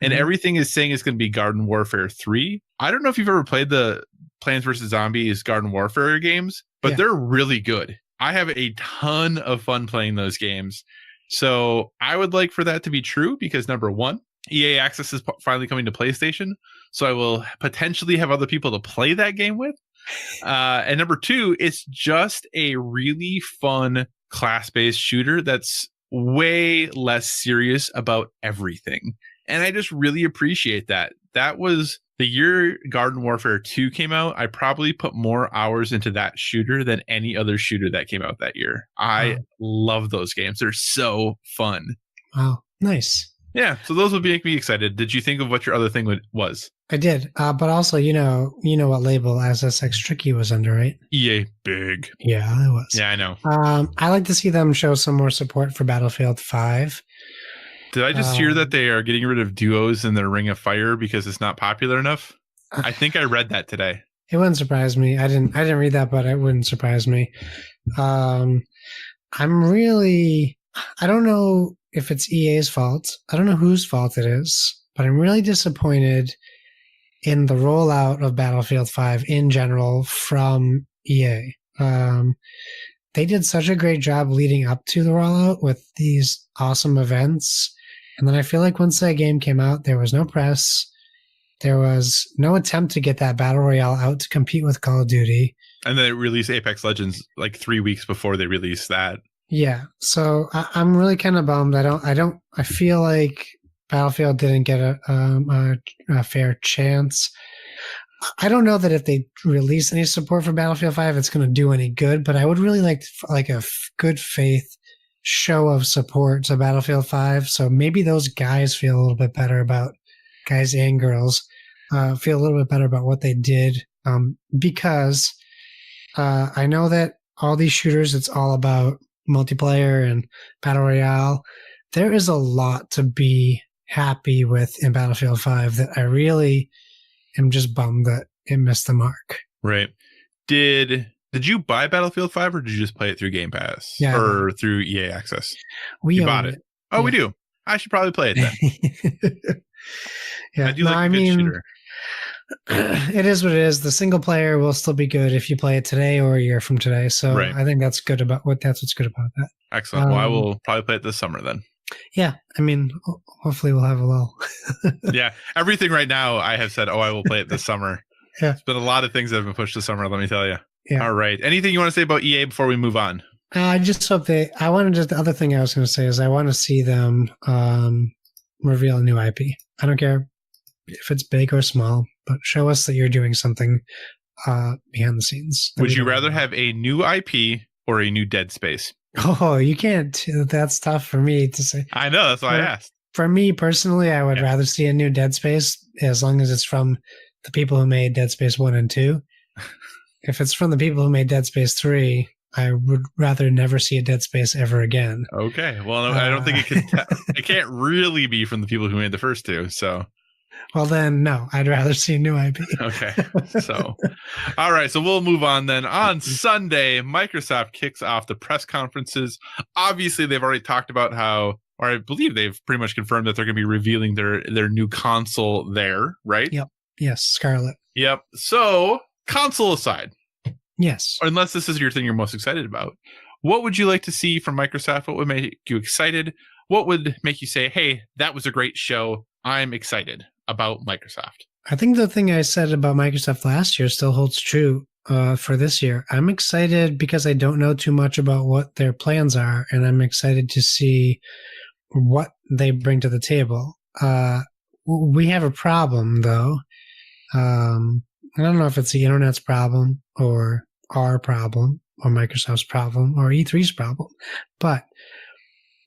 and everything is saying it's going to be Garden Warfare 3. I don't know if you've ever played the Plants vs. Zombies Garden Warfare games, but they're really good. I have a ton of fun playing those games. So I would like for that to be true because, number one, EA Access is finally coming to PlayStation. So I will potentially have other people to play that game with. And number two, it's just a really fun class-based shooter that's way less serious about everything. And I just really appreciate that. That was the year Garden Warfare 2 came out. I probably put more hours into that shooter than any other shooter that came out that year. I love those games. They're so fun. Wow. Nice. Yeah. So those would make me excited. Did you think of what your other thing was? I did. But also, you know what label SSX Tricky was under, right? EA Big. Yeah, it was. Yeah, I know. I like to see them show some more support for Battlefield 5. Did I just hear that they are getting rid of duos in their Ring of Fire because it's not popular enough? I think I read that today. It wouldn't surprise me. I didn't read that, but it wouldn't surprise me. I don't know if it's EA's fault. I don't know whose fault it is, but I'm really disappointed in the rollout of Battlefield 5 in general from EA. they did such a great job leading up to the rollout with these awesome events. And then I feel like once that game came out, there was no press. There was no attempt to get that battle royale out to compete with Call of Duty. And then they released Apex Legends like 3 weeks before they released that. Yeah. So I'm really kind of bummed. I feel like Battlefield didn't get a fair chance. I don't know that if they release any support for Battlefield 5, it's going to do any good, but I would really like a good faith show of support to Battlefield 5. So maybe those guys feel a little bit better about, guys and girls, feel a little bit better about what they did. Because I know that all these shooters, it's all about multiplayer and Battle Royale. There is a lot to be happy with in Battlefield 5 that I really am just bummed that it missed the mark. Right. Did you buy Battlefield 5 or did you just play it through Game Pass? Yeah, or through EA Access? We bought it. Oh, yeah. We do. I should probably play it then. Yeah, I do like a good shooter. It is what it is. The single player will still be good if you play it today or a year from today. So right. I think that's good about what's good about that. Excellent. Well, I will probably play it this summer then. Yeah, I mean, hopefully we'll have a lull. Yeah, everything right now I have said, I will play it this summer. Yeah, it's been a lot of things that have been pushed this summer. Let me tell you. Yeah. All right. Anything you want to say about EA before we move on? I just hope the other thing I was going to say is I want to see them reveal a new IP. I don't care if it's big or small, but show us that you're doing something behind the scenes. Would you rather have a new IP or a new Dead Space? Oh, you can't. That's tough for me to say. I know. That's why I asked. For me personally, I would rather see a new Dead Space as long as it's from the people who made Dead Space 1 and 2. If it's from the people who made Dead Space 3, I would rather never see a Dead Space ever again. Okay. Well, I don't think it can't really be from the people who made the first two. So. Well, then, no, I'd rather see a new IP. Okay. So, all right. So we'll move on then. On Sunday, Microsoft kicks off the press conferences. Obviously, they've already talked about or I believe they've pretty much confirmed that they're going to be revealing their new console there, right? Yep. Yes, Scarlet. Yep. So, console aside. Yes. Unless this is your thing you're most excited about. What would you like to see from Microsoft? What would make you excited? What would make you say, hey, that was a great show. I'm excited about Microsoft. I think the thing I said about Microsoft last year still holds true for this year. I'm excited because I don't know too much about what their plans are, and I'm excited to see what they bring to the table. We have a problem, though. I don't know if it's the internet's problem or our problem or Microsoft's problem or E3's problem, but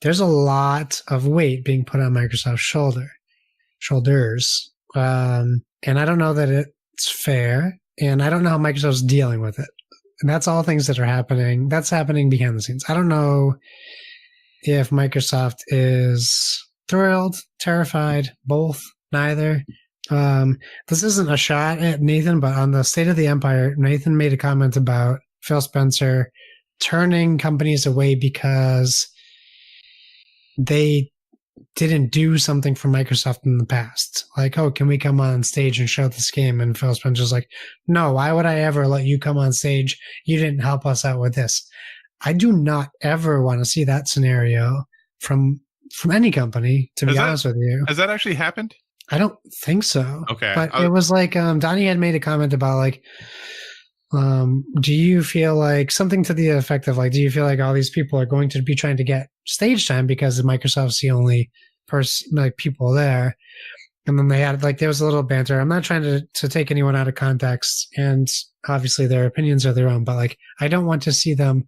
there's a lot of weight being put on Microsoft's shoulders. And I don't know that it's fair, and I don't know how Microsoft's dealing with it. And that's all things that are happening. That's happening behind the scenes. I don't know if Microsoft is thrilled, terrified, both, neither. This isn't a shot at Nathan, but on the State of the Empire, Nathan made a comment about Phil Spencer turning companies away because they didn't do something for Microsoft in the past. Like, oh, can we come on stage and show this game? And Phil Spencer's like, no, why would I ever let you come on stage? You didn't help us out with this. I do not ever want to see that scenario from any company, to be honest with you. Has that actually happened? I don't think so. Okay. But it was like, Donnie had made a comment about like, do you feel like something to the effect of like, do you feel like all these people are going to be trying to get stage time because Microsoft's the only people there? And then they had like, there was a little banter. I'm not trying to take anyone out of context, and obviously their opinions are their own, but like, I don't want to see them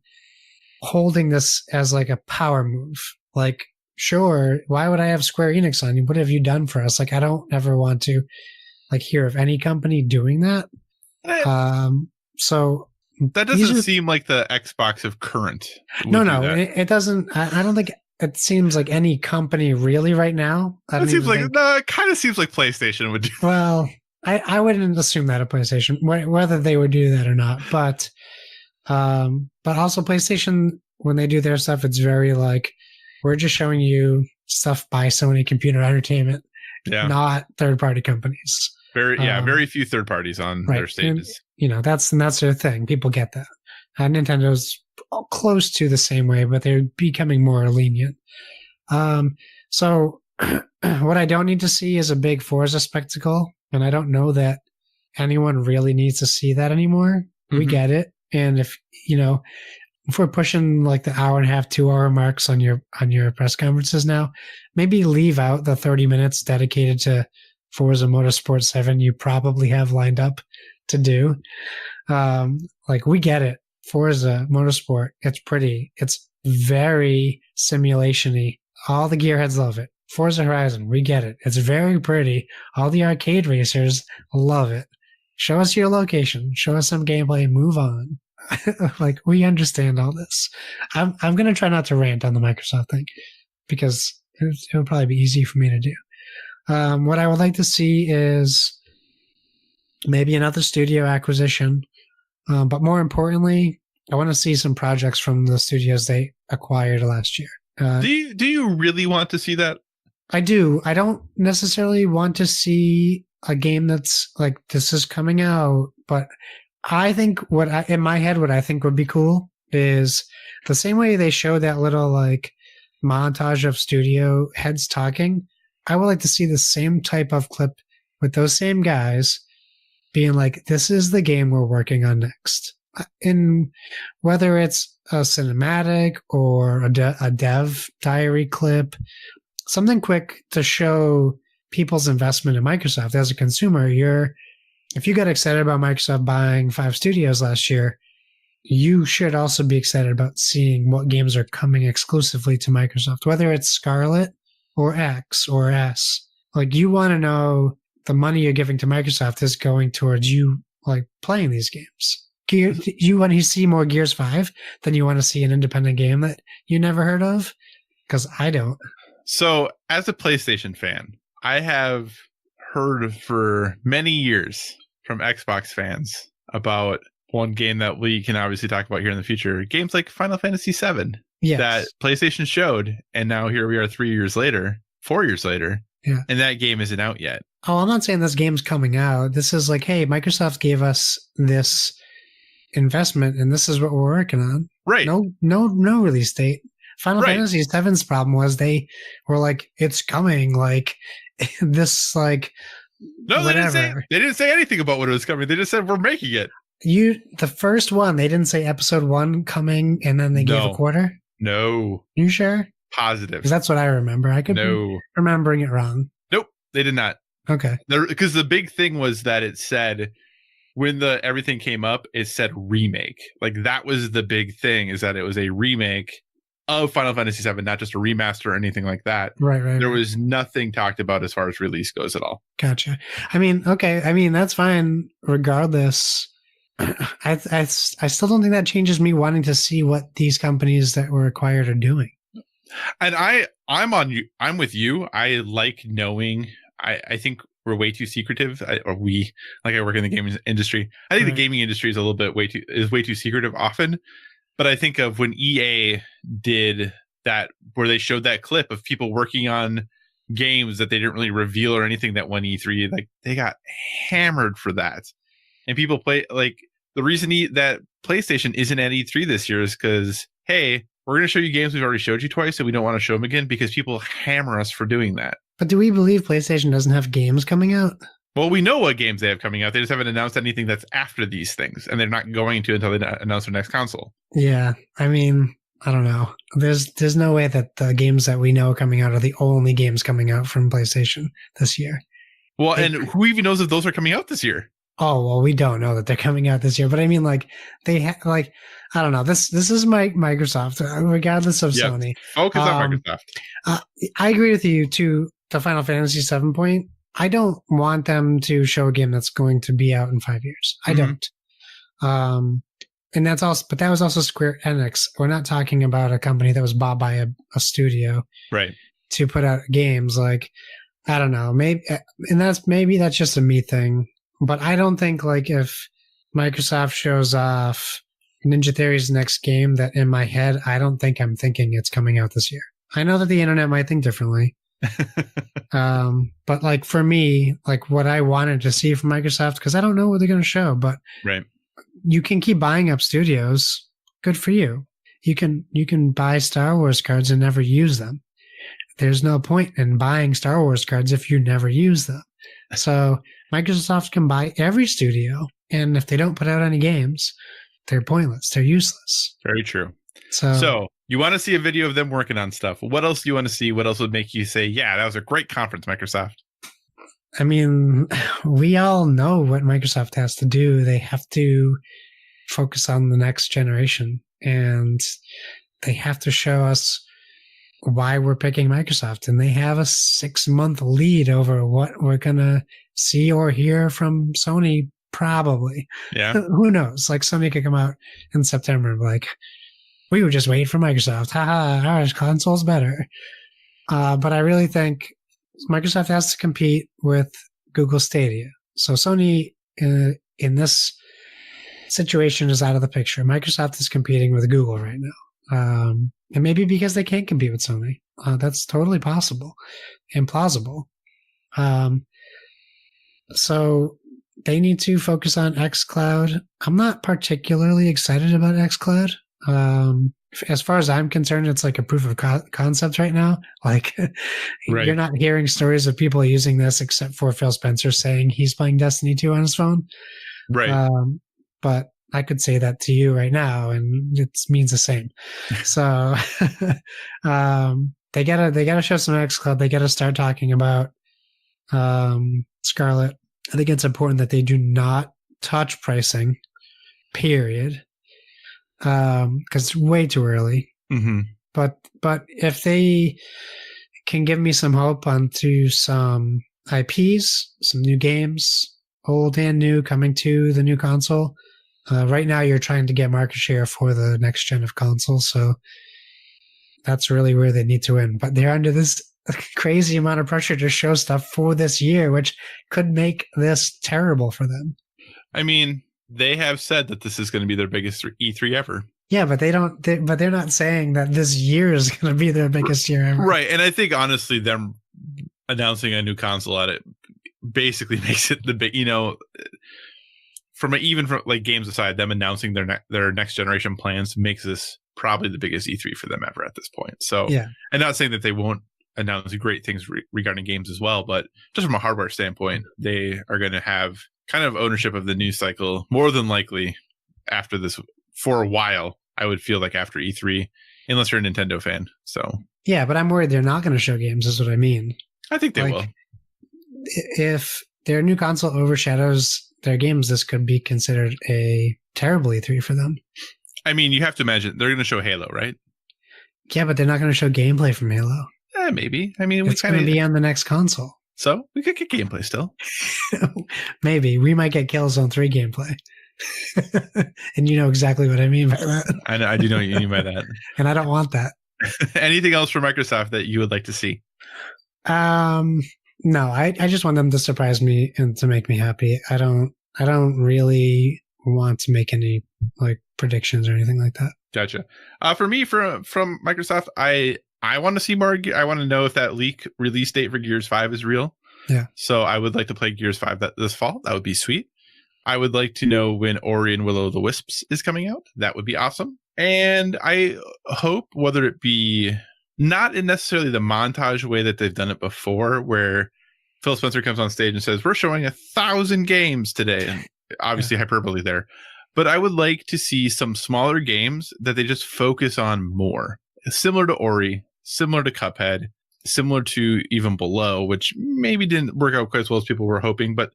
holding this as like a power move. Like, sure, why would I have Square Enix on you? What have you done for us? Like, I don't ever want to like hear of any company doing that. So that doesn't seem like the Xbox of current. No, it doesn't. I don't think it seems like any company really right now. It kind of seems like PlayStation would do. Well, I wouldn't assume that a PlayStation, whether they would do that or not. But also PlayStation, when they do their stuff, it's very like, we're just showing you stuff by Sony Computer Entertainment, not third-party companies. Very few third parties on their stages. And, that's their thing. People get that. Nintendo's close to the same way, but they're becoming more lenient. So what I don't need to see is a big Forza spectacle, and I don't know that anyone really needs to see that anymore. We get it, and if we're pushing like the hour and a half, 2 hour marks on your press conferences now, maybe leave out the 30 minutes dedicated to Forza Motorsport 7 you probably have lined up to do. Like, we get it. Forza Motorsport, it's pretty. It's very simulation-y. All the gearheads love it. Forza Horizon, we get it. It's very pretty. All the arcade racers love it. Show us your location. Show us some gameplay and move on. Like, we understand all this. I'm going to try not to rant on the Microsoft thing because it'll probably be easy for me to do. What I would like to see is maybe another studio acquisition. But more importantly, I want to see some projects from the studios they acquired last year. Do you really want to see that? I do. I don't necessarily want to see a game that's like, this is coming out, but I think in my head, what I think would be cool is the same way they show that little like montage of studio heads talking. I would like to see the same type of clip with those same guys being like, this is the game we're working on next. In whether it's a cinematic or a dev diary clip, something quick to show people's investment in Microsoft. As a consumer, if you got excited about Microsoft buying 5 studios last year, you should also be excited about seeing what games are coming exclusively to Microsoft, whether it's Scarlet or X or S. Like, you want to know the money you're giving to Microsoft is going towards you like playing these games. You want to see more Gears 5 than you want to see an independent game that you never heard of? Because I don't. So, as a PlayStation fan, I have heard for many years from Xbox fans about one game that we can obviously talk about here in the future. Games like Final Fantasy VII that PlayStation showed, and now here we are 4 years later, and that game isn't out yet. Oh, I'm not saying this game's coming out. This is like, hey, Microsoft gave us this investment, and this is what we're working on. Right. No release date. Final Fantasy VII's problem was they were like, it's coming, like this, like no, whatever. They didn't say anything about what it was coming. They just said we're making it. The first one, they didn't say episode 1 coming, and then they gave a quarter. No. You sure? Positive. Because that's what I remember. I could be remembering it wrong. Nope, they did not. Okay. Because the big thing was that it said, when everything came up, it said remake. Like, that was the big thing, is that it was a remake of Final Fantasy VII, not just a remaster or anything like that. Right. There was nothing talked about as far as release goes at all. Gotcha. I mean, okay. I mean, that's fine. Regardless, I still don't think that changes me wanting to see what these companies that were acquired are doing. And I'm with you. I like knowing. I think we're way too secretive, I work in the gaming industry. I think the gaming industry is a little bit way too secretive often. But I think of when EA did that, where they showed that clip of people working on games that they didn't really reveal or anything that won E3, like, they got hammered for that. And people play, like, the reason that PlayStation isn't at E3 this year is because, hey, we're going to show you games we've already showed you twice, and we don't want to show them again because people hammer us for doing that. But do we believe PlayStation doesn't have games coming out? Well, we know what games they have coming out. They just haven't announced anything that's after these things, and they're not going to until they announce their next console. Yeah, I mean, I don't know. There's no way that the games that we know coming out are the only games coming out from PlayStation this year. Well, and who even knows if those are coming out this year? Oh, well, we don't know that they're coming out this year. But I mean, like, I don't know. This is Microsoft, regardless of Sony. Focus on Microsoft. I agree with you to the Final Fantasy VII point. I don't want them to show a game that's going to be out in 5 years. I don't. And that's also, but that was also Square Enix. We're not talking about a company that was bought by a studio, right, to put out games. Like, I don't know, maybe that's just a me thing. But I don't think, like, if Microsoft shows off Ninja Theory's next game, that in my head, I don't think I'm thinking it's coming out this year. I know that the internet might think differently. But like, for me, like, what I wanted to see from Microsoft, because I don't know what they're going to show, but right, you can keep buying up studios. good for you. You can buy Star Wars cards and never use them. There's no point in buying Star Wars cards if you never use them. So Microsoft can buy every studio, and if they don't put out any games, they're pointless. They're useless. Very true. So you want to see a video of them working on stuff. What else do you want to see? What else would make you say, yeah, that was a great conference, Microsoft? I mean, we all know what Microsoft has to do. They have to focus on the next generation, and they have to show us why we're picking Microsoft. And they have a 6-month lead over what we're going to see or hear from Sony, probably. Yeah. Who knows? Like, Sony could come out in September and be like, we would just wait for Microsoft. Haha, our console's better. But I really think Microsoft has to compete with Google Stadia. So Sony in this situation is out of the picture. Microsoft is competing with Google right now. And maybe because they can't compete with Sony. That's totally possible and plausible. So they need to focus on xCloud. I'm not particularly excited about xCloud. As far as I'm concerned, it's like a proof of concept right now. Like, right. You're not hearing stories of people using this except for Phil Spencer saying he's playing Destiny 2 on his phone. Right. But I could say that to you right now, and it means the same. So, they gotta show some xCloud. They gotta start talking about Scarlet. I think it's important that they do not touch pricing, period. Because it's way too early. Mm-hmm. But if they can give me some hope onto some IPs, some new games, old and new, coming to the new console. Right now, you're trying to get market share for the next gen of consoles, so that's really where they need to win. But they're under this crazy amount of pressure to show stuff for this year, which could make this terrible for them. I mean, they have said that this is going to be their biggest E3 ever. Yeah, but they're not saying that this year is going to be their biggest year ever. Right. And I think, honestly, them announcing a new console at it basically makes it the big, from like games aside, them announcing their next generation plans makes this probably the biggest E3 for them ever at this point. So, yeah. I'm not saying that they won't announce great things regarding games as well, but just from a hardware standpoint, they are going to have kind of ownership of the news cycle more than likely after this for a while. I would feel like after E3, unless you're a Nintendo fan. So yeah, but I'm worried they're not going to show games. Is what I mean. I think they will. If their new console overshadows their games, this could be considered a terrible E3 for them. I mean, you have to imagine they're going to show Halo, right? Yeah, but they're not going to show gameplay from Halo. Maybe. I mean, it's going to be on the next console. So we could get gameplay still. Maybe. We might get Killzone 3 gameplay. And you know exactly what I mean by that. I know. I do know what you mean by that. And I don't want that. Anything else for Microsoft that you would like to see? No, I just want them to surprise me and to make me happy. I don't really want to make any like predictions or anything like that. Gotcha. For me, from Microsoft, I want to see more. I want to know if that leak release date for Gears 5 is real. Yeah. So I would like to play Gears 5 this fall. That would be sweet. I would like to know when Ori and Will of the Wisps is coming out. That would be awesome. And I hope, whether it be not in necessarily the montage way that they've done it before, where Phil Spencer comes on stage and says, we're showing 1,000 games today. And obviously hyperbole there. But I would like to see some smaller games that they just focus on more. Similar to Ori, similar to Cuphead, similar to Even Below, which maybe didn't work out quite as well as people were hoping. But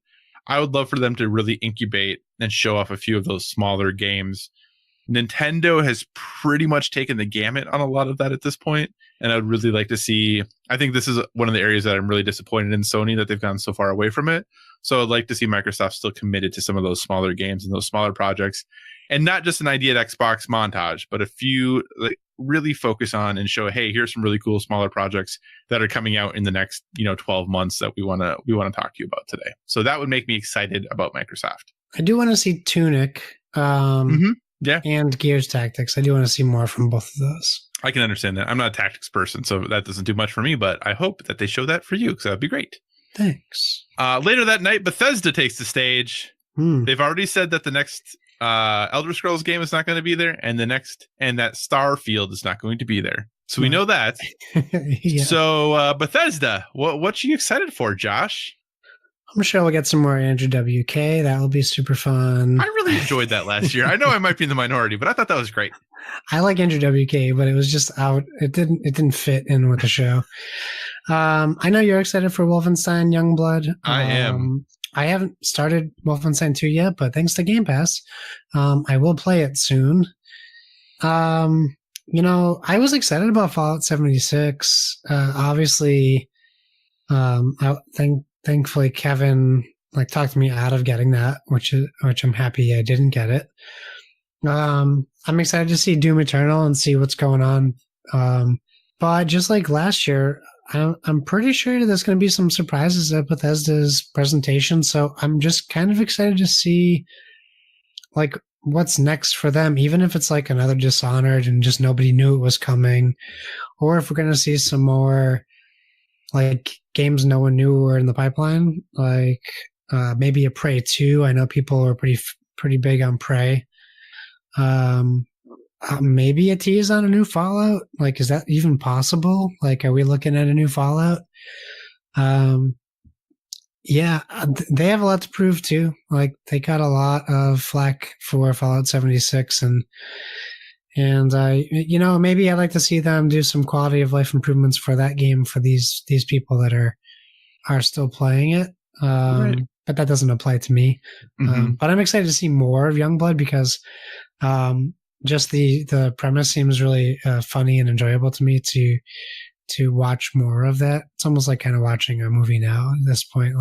I would love for them to really incubate and show off a few of those smaller games. Nintendo has pretty much taken the gamut on a lot of that at this point, and I would really like to see. I think this is one of the areas that I'm really disappointed in Sony, that they've gone so far away from it. So I'd like to see Microsoft still committed to some of those smaller games and those smaller projects, and not just an idea at Xbox montage, but a few like really focus on and show, hey, here's some really cool smaller projects that are coming out in the next 12 months that we want to talk to you about today. So that would make me excited about Microsoft. I do want to see Tunic. Yeah. And Gears Tactics. I do want to see more from both of those. I can understand that. I'm not a tactics person, so that doesn't do much for me, but I hope that they show that for you, because that would be great. Thanks. Later that night, Bethesda takes the stage. They've already said that the next Elder Scrolls game is not going to be there, and that Starfield is not going to be there. So we know that. Yeah. So Bethesda, what you excited for, Josh? I'm sure we'll get some more Andrew WK. That will be super fun. I really enjoyed that last year. I know I might be in the minority, but I thought that was great. I like Andrew WK, but it was just out. It didn't fit in with the show. I know you're excited for Wolfenstein Youngblood. I am. I haven't started Wolfenstein 2 yet, but thanks to Game Pass, I will play it soon. I was excited about Fallout 76. Obviously, thankfully Kevin talked me out of getting that, which I'm happy I didn't get it. I'm excited to see Doom Eternal and see what's going on. But just like last year, I'm pretty sure there's going to be some surprises at Bethesda's presentation. So I'm just kind of excited to see what's next for them, even if it's another Dishonored and just nobody knew it was coming, or if we're going to see some more games no one knew were in the pipeline, maybe a Prey 2. I know people are pretty big on Prey. Maybe a tease on a new Fallout. Is that even possible? Are we looking at a new Fallout? Yeah, they have a lot to prove too. They got a lot of flack for Fallout 76, and maybe I'd like to see them do some quality of life improvements for that game for these people that are still playing it. Right. But that doesn't apply to me. Mm-hmm. But I'm excited to see more of Youngblood because just the premise seems really funny and enjoyable to me to watch more of that. It's almost like kind of watching a movie now at this point,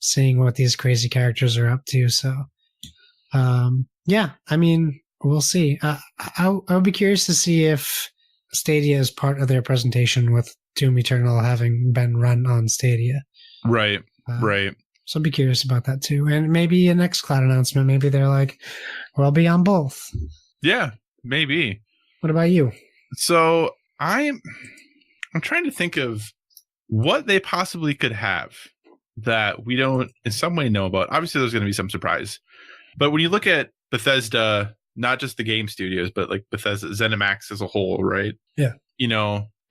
seeing what these crazy characters are up to. So, yeah, I mean, we'll see. I would be curious to see if Stadia is part of their presentation with Doom Eternal having been run on Stadia. Right, right. So I'd be curious about that too. And maybe a NextCloud announcement. Maybe they're we'll be on both. Yeah, maybe. What about you? So I'm trying to think of what they possibly could have that we don't in some way know about. Obviously, there's going to be some surprise. But when you look at Bethesda, not just the game studios, but Bethesda, ZeniMax as a whole, right? Yeah.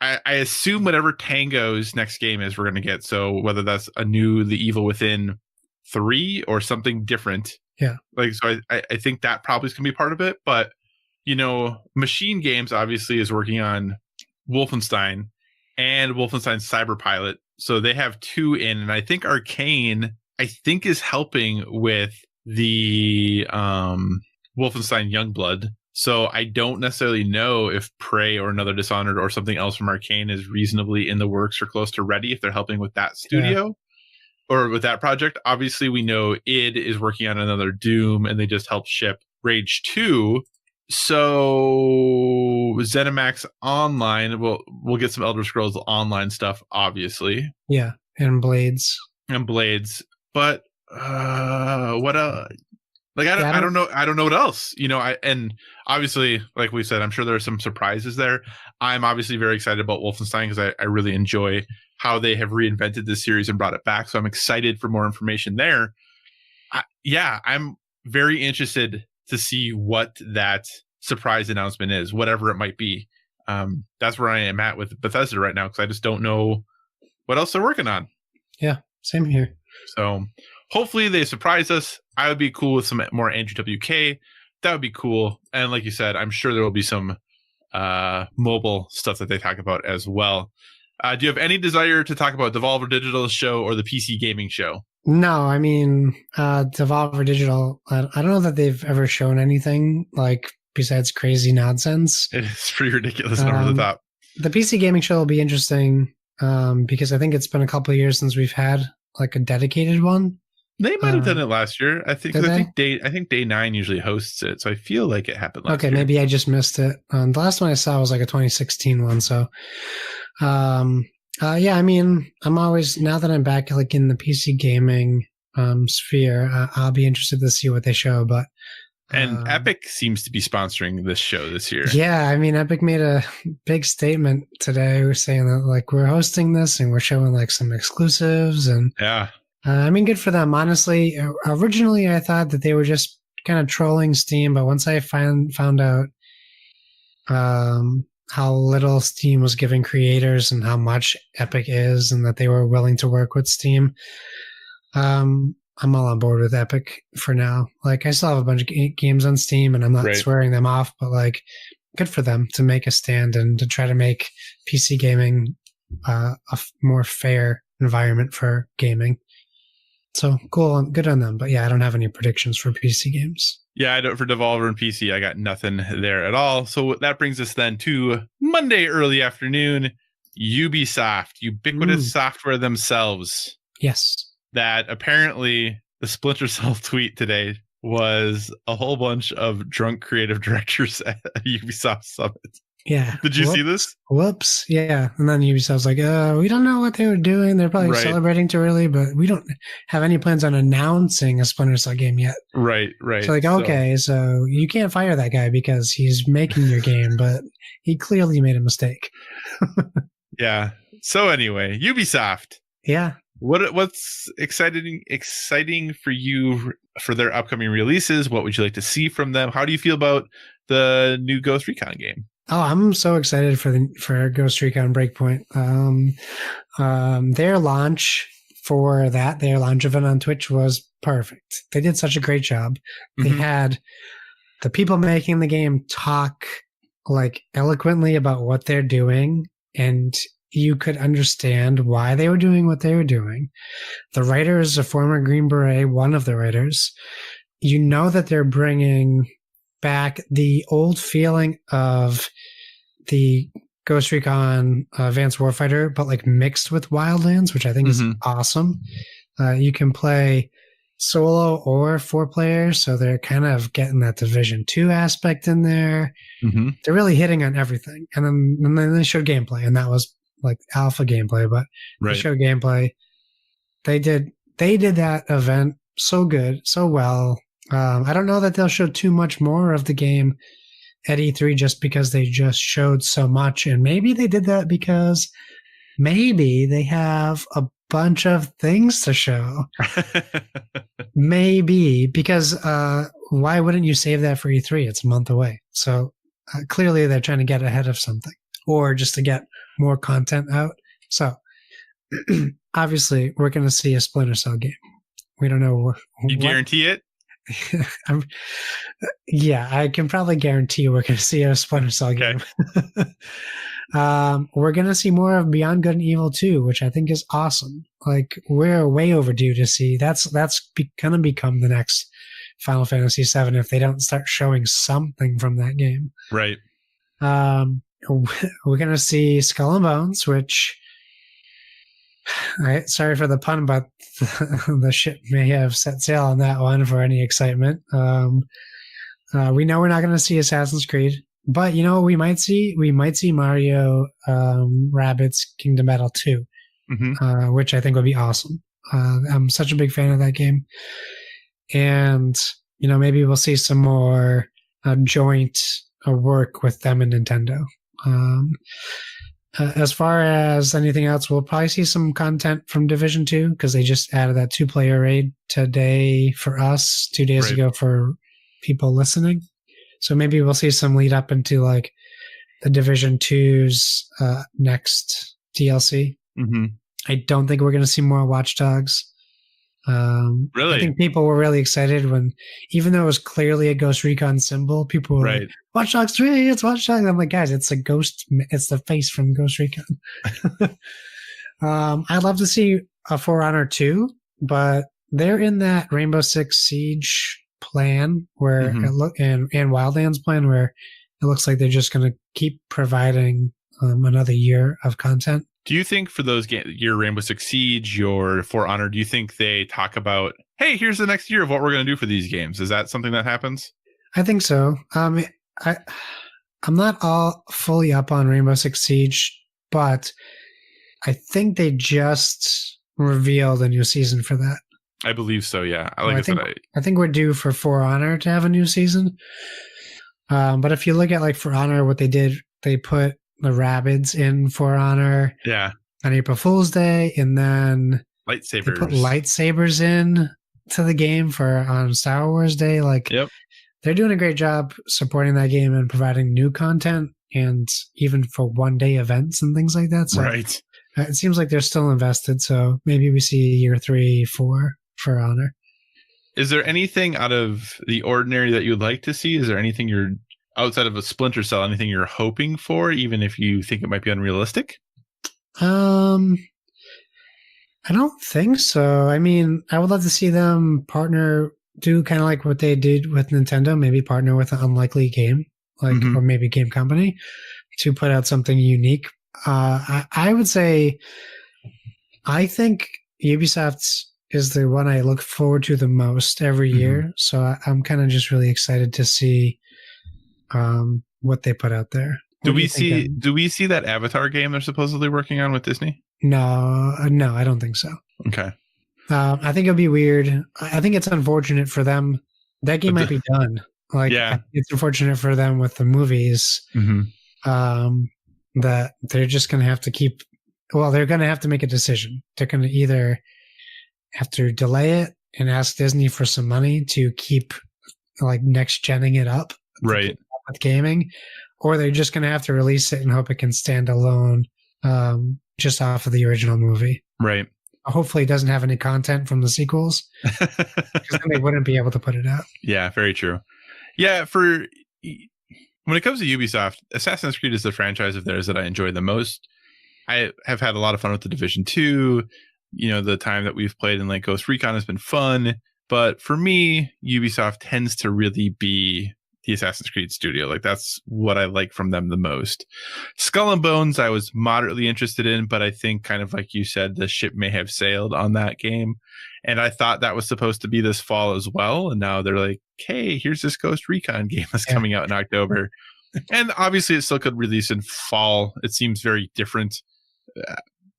I assume whatever Tango's next game is, we're going to get. So whether that's a new The Evil Within 3 or something different. Yeah. So I think that probably is going to be part of it. But, Machine Games obviously is working on Wolfenstein and Wolfenstein Cyberpilot. So they have 2 in. And I think Arcane, is helping with the Wolfenstein Youngblood. So I don't necessarily know if Prey or another Dishonored or something else from Arcane is reasonably in the works or close to ready if they're helping with that studio or with that project. Obviously, we know id is working on another Doom, and they just helped ship Rage 2. So ZeniMax Online, we'll get some Elder Scrolls Online stuff, obviously. Yeah, and Blades. But what else? I don't know. I don't know what else, and obviously, like we said, I'm sure there are some surprises there. I'm obviously very excited about Wolfenstein because I really enjoy how they have reinvented this series and brought it back. So I'm excited for more information there. I'm very interested to see what that surprise announcement is, whatever it might be. That's where I am at with Bethesda right now because I just don't know what else they're working on. Yeah, same here. So hopefully they surprise us. I would be cool with some more Andrew WK. That would be cool. And like you said, I'm sure there will be some mobile stuff that they talk about as well. Do you have any desire to talk about Devolver Digital's show or the PC gaming show? No, I mean, Devolver Digital, I don't know that they've ever shown anything besides crazy nonsense. It is pretty ridiculous and over the top. The PC gaming show will be interesting because I think it's been a couple of years since we've had a dedicated one. They might have done it last year. I think Day 9 usually hosts it, so I feel like it happened last year. Okay, maybe I just missed it. The last one I saw was a 2016 one. So, yeah, I mean, I'm always, now that I'm back in the PC gaming sphere, I'll be interested to see what they show. But and Epic seems to be sponsoring this show this year. Yeah, I mean, Epic made a big statement today. We're saying that we're hosting this and we're showing some exclusives and yeah. I mean, good for them. Honestly, originally I thought that they were just kind of trolling Steam, but once I found out how little Steam was giving creators and how much Epic is, and that they were willing to work with Steam, I'm all on board with Epic for now. Like, I still have a bunch of games on Steam, and I'm not swearing them off, but like, good for them to make a stand and to try to make PC gaming a more fair environment for gaming. So cool, good on them. But yeah, I don't have any predictions for PC games. Yeah, I don't, for Devolver and PC, I got nothing there at all. So that brings us then to Monday early afternoon. Ubisoft, ubiquitous software themselves. Yes. That apparently the Splinter Cell tweet today was a whole bunch of drunk creative directors at a Ubisoft Summit. Yeah. Did you see this? Whoops. Yeah. And then Ubisoft's like, we don't know what they were doing. They're probably celebrating too early, but we don't have any plans on announcing a Splinter Cell game yet. Right. So like, okay, so you can't fire that guy because he's making your game, but he clearly made a mistake. Yeah. So anyway, Ubisoft. Yeah. What's exciting for you for their upcoming releases? What would you like to see from them? How do you feel about the new Ghost Recon game? Oh, I'm so excited for Ghost Recon Breakpoint. Their launch for that, their launch event on Twitch was perfect. They did such a great job. They had the people making the game talk like eloquently about what they're doing, and you could understand why they were doing what they were doing. The writer is a former Green Beret, one of the writers. You know that they're bringing back the old feeling of the Ghost Recon Advanced Warfighter, but like mixed with Wildlands, which I think is awesome. You can play solo or 4 players, so they're kind of getting that Division 2 aspect in there. They're really hitting on everything. And then they showed gameplay, and that was like alpha gameplay, but they showed gameplay. They did that event so good, so well. I don't know that they'll show too much more of the game at E3 just because they just showed so much. And maybe they did that because maybe they have a bunch of things to show. Maybe, because why wouldn't you save that for E3? It's a month away. So clearly they're trying to get ahead of something, or just to get more content out. So obviously we're going to see a Splinter Cell game. We don't know. You guarantee it? Yeah, I can probably guarantee we're going to see a Splinter Cell game. We're going to see more of Beyond Good and Evil 2, which I think is awesome. Like, we're way overdue to see. That's going to become the next Final Fantasy VII if they don't start showing something from that game. Right. We're going to see Skull and Bones, which... sorry for the pun, but the ship may have set sail on that one for any excitement. We know we're not going to see Assassin's Creed, but you know what we might see? We might see Mario Rabbids Kingdom Battle 2, which I think would be awesome. I'm such a big fan of that game. And, you know, maybe we'll see some more joint work with them and Nintendo. As far as anything else, we'll probably see some content from Division 2 because they just added that 2-player raid today for us, 2 days ago for people listening. So maybe we'll see some lead up into like the Division 2's next DLC. I don't think we're going to see more Watch Dogs. Really? I think people were really excited when, even though it was clearly a Ghost Recon symbol, people were like, Watch Dogs 3, it's Watch Dogs. I'm like, guys, it's the face from Ghost Recon. I'd love to see a For Honor 2, but they're in that Rainbow Six Siege plan where and Wildlands plan where it looks like they're just going to keep providing another year of content. Do you think for those games, your Rainbow Six Siege, your For Honor, do you think they talk about, hey, here's the next year of what we're going to do for these games? Is that something that happens? I think so. I'm not all fully up on Rainbow Six Siege, but I think they just revealed a new season for that. I believe so, yeah. I think we're due for For Honor to have a new season. But if you look at like For Honor, what they did, they put the Rabbids in For Honor on April Fool's Day, and then lightsabers. they put lightsabers in to the game for on Star Wars Day. Like, Yep. they're doing a great job supporting that game and providing new content, and even for one-day events and things like that. So Right. it seems like they're still invested. So maybe we see year 3, 4 for Honor. Is there anything out of the ordinary that you'd like to see? Is there anything you're outside of a Splinter Cell, anything you're hoping for, even if you think it might be unrealistic? I don't think so. I mean, I would love to see them do kind of like what they did with Nintendo, maybe partner with an unlikely game, like, Mhm. or maybe game company to put out something unique. I would say, I think Ubisoft is the one I look forward to the most every year. So I'm kind of just really excited to see what they put out there. Do we see that Avatar game they're supposedly working on with Disney? No, I don't think so. Okay. I think it'll be weird. I think it's unfortunate for them. That game might be done. Like, Yeah. it's unfortunate for them with the movies. Mm-hmm. That they're just going to have to keep. Well, they're going to have to make a decision. They're going to either have to delay it and ask Disney for some money to keep like next genning it up, Right. with gaming, or they're just going to have to release it and hope it can stand alone, just off of the original movie. Right. Hopefully, it doesn't have any content from the sequels, because then they wouldn't be able to put it out. Yeah, very true. Yeah, when it comes to Ubisoft, Assassin's Creed is the franchise of theirs that I enjoy the most. I have had a lot of fun with the Division 2. You know, the time that we've played in like Ghost Recon has been fun. But for me, Ubisoft tends to really be the Assassin's Creed studio. Like, that's what I like from them the most. Skull and Bones, I was moderately interested in, but I think, kind of like you said, the ship may have sailed on that game. And I thought that was supposed to be this fall as well. And now they're like, hey, here's this Ghost Recon game that's coming out in October. And obviously it still could release in fall. It seems very different.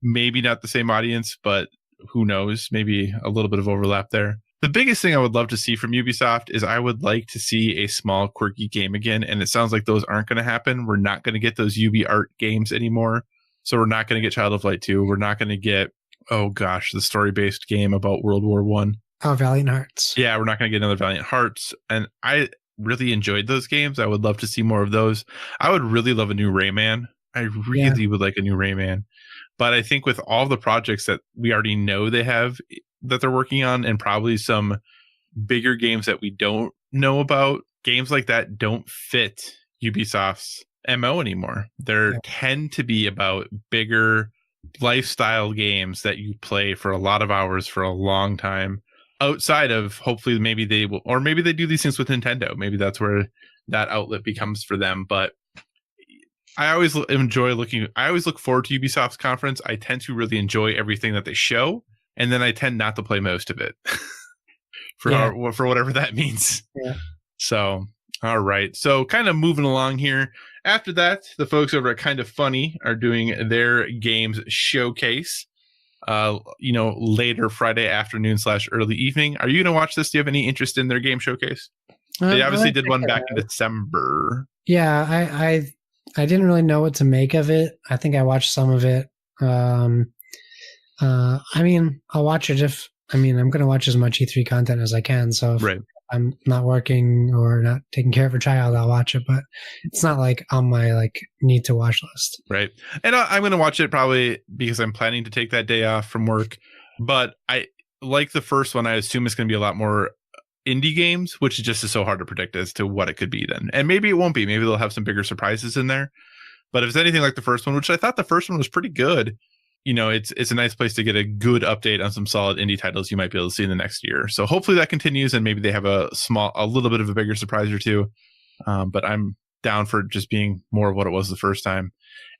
Maybe not the same audience, but who knows? Maybe a little bit of overlap there. The biggest thing I would love to see from Ubisoft is I would like to see a small, quirky game again. And it sounds like those aren't going to happen. We're not going to get those Ubi art games anymore. So we're not going to get Child of Light 2. We're not going to get, oh gosh, the story-based game about World War I. Oh, Valiant Hearts. Yeah, we're not going to get another Valiant Hearts. And I really enjoyed those games. I would love to see more of those. I would really love a new Rayman. I really would like a new Rayman. But I think with all the projects that we already know they have that they're working on, and probably some bigger games that we don't know about, games like that don't fit Ubisoft's MO anymore. They tend to be about bigger lifestyle games that you play for a lot of hours for a long time, outside of, hopefully maybe they will, or maybe they do these things with Nintendo. Maybe that's where that outlet becomes for them. But I always look forward to Ubisoft's conference. I tend to really enjoy everything that they show, and then I tend not to play most of it for whatever that means. Yeah. So, all right. So kind of moving along here. After that, the folks over at Kind of Funny are doing their games showcase, later Friday afternoon / early evening. Are you going to watch this? Do you have any interest in their game showcase? They obviously did one back in December. Yeah, I didn't really know what to make of it. I think I watched some of it. I mean, I'll watch it I'm going to watch as much E3 content as I can. So if I'm not working or not taking care of a child, I'll watch it. But it's not like on my need to watch list. Right. And I'm going to watch it probably because I'm planning to take that day off from work. But I like the first one. I assume it's going to be a lot more indie games, which is just so hard to predict as to what it could be then. And maybe it won't be. Maybe they'll have some bigger surprises in there. But if it's anything like the first one, which I thought the first one was pretty good, it's a nice place to get a good update on some solid indie titles you might be able to see in the next year. So hopefully that continues, and maybe they have a little bit of a bigger surprise or two. But I'm down for just being more of what it was the first time.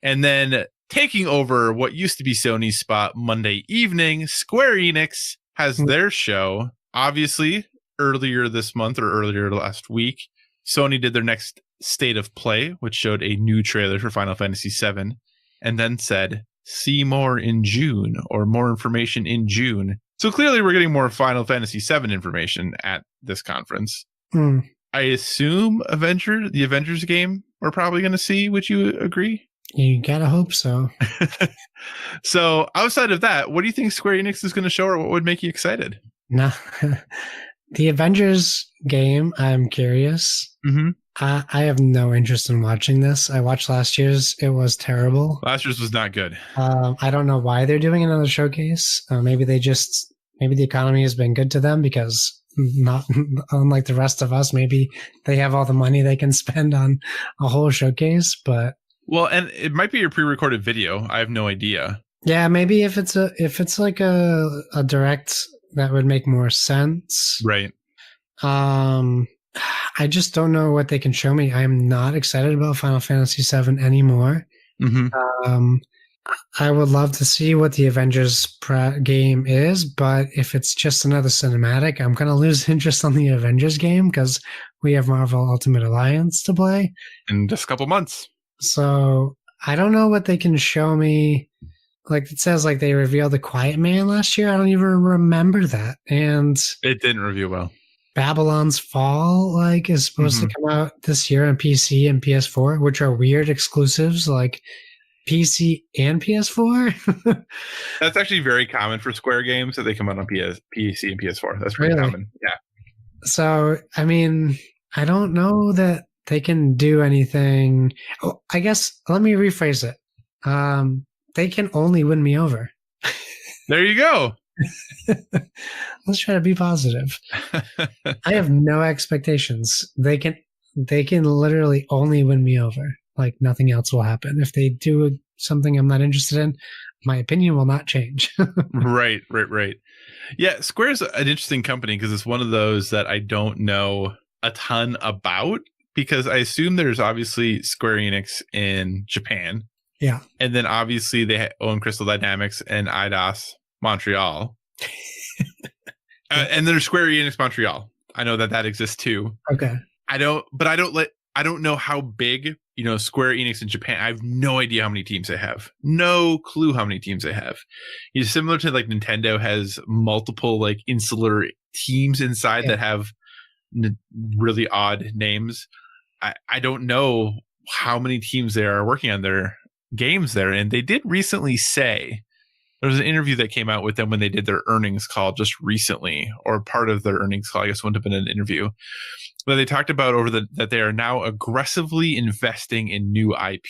And then taking over what used to be Sony's spot Monday evening, Square Enix has their show. Obviously, earlier this month or earlier last week, Sony did their next State of Play, which showed a new trailer for Final Fantasy VII, and then said, see more in June, or more information in June. So clearly we're getting more Final Fantasy VII information at this conference. I assume the Avengers game we're probably going to see. Would you agree? You gotta hope so. So outside of that, what do you think Square Enix is going to show, or what would make you excited? No, the Avengers game. I'm curious. Mm-hmm. I have no interest in watching this. I watched last year's. It was terrible. Last year's was not good. I don't know why they're doing another showcase. Maybe the economy has been good to them because not unlike the rest of us, maybe they have all the money they can spend on a whole showcase. But well, and it might be a pre-recorded video. I have no idea. yeah, maybe if it's like a direct, that would make more sense. Right. I just don't know what they can show me. I am not excited about Final Fantasy VII anymore. Mm-hmm. I would love to see what the Avengers game is, but if it's just another cinematic, I'm going to lose interest on the Avengers game because we have Marvel Ultimate Alliance to play. In just a couple months. So I don't know what they can show me. Like it says, like they revealed the Quiet Man last year. I don't even remember that. And it didn't review well. Babylon's Fall is supposed to come out this year on PC and PS4, which are weird exclusives like PC and PS4. That's actually very common for Square games that they come out on PC and PS4. That's pretty common. Yeah. So, I mean, I don't know that they can do anything. Oh, I guess let me rephrase it. They can only win me over. There you go. Let's try to be positive. I have no expectations. They can literally only win me over. Like nothing else will happen. If they do something I'm not interested in, my opinion will not change. Right. Yeah, Square's an interesting company because it's one of those that I don't know a ton about because I assume there's obviously Square Enix in Japan. Yeah. And then obviously they own Crystal Dynamics and Eidos Montreal. And there's Square Enix Montreal. I know that exists too. Okay. I don't know how big, Square Enix in Japan. I have no idea how many teams they have. No clue how many teams they have. It's similar to like Nintendo has multiple like insular teams inside that have really odd names. I don't know how many teams they are working on their games there. And they did recently say, there was an interview that came out with them when they did their earnings call just recently, or part of their earnings call. I guess wouldn't have been an interview. But they talked about that they are now aggressively investing in new IP.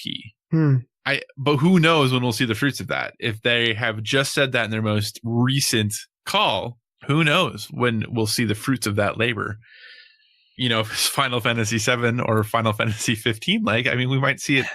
But who knows when we'll see the fruits of that? If they have just said that in their most recent call, who knows when we'll see the fruits of that labor? If it's Final Fantasy VII or Final Fantasy 15, we might see it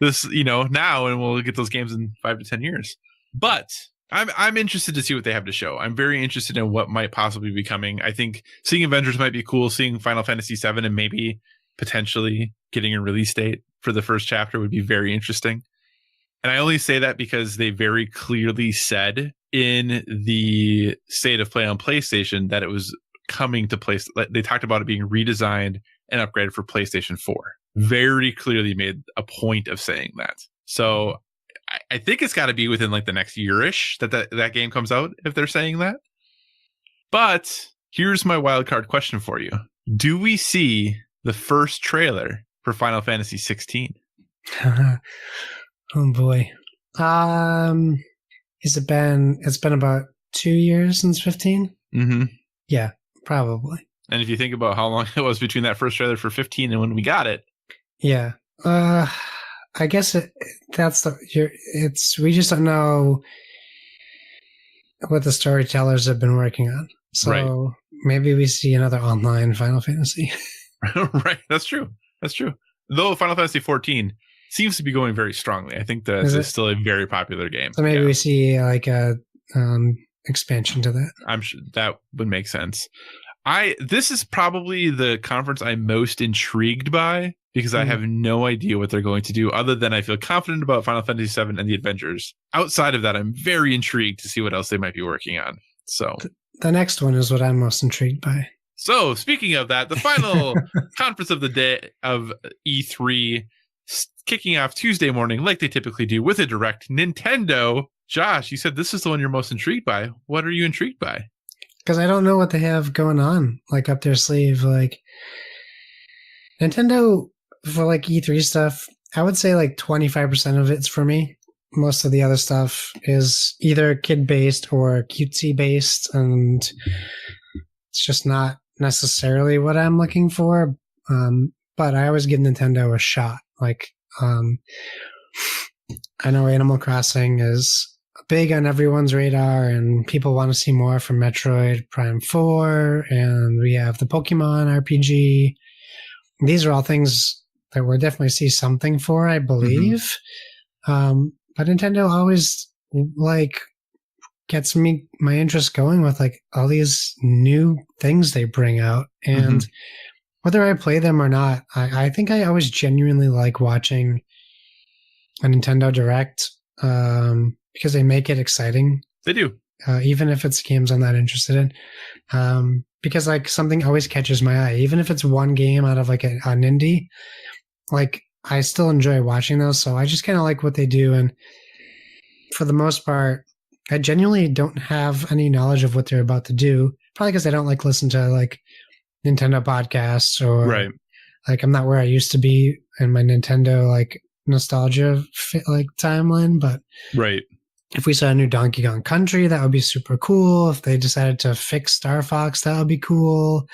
this, now, and we'll get those games in 5 to 10 years. But I'm interested to see what they have to show. I'm very interested in what might possibly be coming. I think seeing Avengers might be cool. Seeing Final Fantasy VII and maybe potentially getting a release date for the first chapter would be very interesting. And I only say that because they very clearly said in the state of play on PlayStation that it was coming to PlayStation. They talked about it being redesigned and upgraded for PlayStation 4. Very clearly made a point of saying that. So I think it's got to be within like the next year-ish that game comes out, if they're saying that. But here's my wild card question for you. Do we see the first trailer for Final Fantasy 16? Oh boy. It's been about 2 years since 15? Mm-hmm. Yeah, probably. And if you think about how long it was between that first trailer for 15 and when we got it. Yeah. I guess we just don't know what the storytellers have been working on. So maybe we see another online Final Fantasy. Right. That's true. Though Final Fantasy 14 seems to be going very strongly. I think that it's still a very popular game. So maybe we see like a expansion to that. I'm sure that would make sense. This is probably the conference I'm most intrigued by because I have no idea what they're going to do other than I feel confident about Final Fantasy VII and the Avengers. Outside of that, I'm very intrigued to see what else they might be working on. So the next one is what I'm most intrigued by. So speaking of that, the final conference of the day of E3 kicking off Tuesday morning like they typically do with a direct. Nintendo. Josh, you said this is the one you're most intrigued by. What are you intrigued by? Because I don't know what they have going on, like up their sleeve. Like Nintendo for like E3 stuff, I would say like 25% of it's for me. most of the other stuff is either kid-based or cutesy-based, and it's just not necessarily what I'm looking for. But I always give Nintendo a shot. Like, I know Animal Crossing is big on everyone's radar, and people want to see more from Metroid Prime 4, and we have the Pokemon RPG. These are all things that we'll definitely see something for, I believe. But Nintendo always gets my interest going with all these new things they bring out, and whether I play them or not, I think I always genuinely like watching a Nintendo Direct because they make it exciting. They do. Even if it's games I'm not interested in. Because something always catches my eye. Even if it's one game out of an indie, I still enjoy watching those. So I just kind of like what they do. And for the most part, I genuinely don't have any knowledge of what they're about to do. Probably because I don't listen to Nintendo podcasts, or I'm not where I used to be in my Nintendo nostalgia timeline. But if we saw a new Donkey Kong Country, that would be super cool. If they decided to fix Star Fox, that would be cool.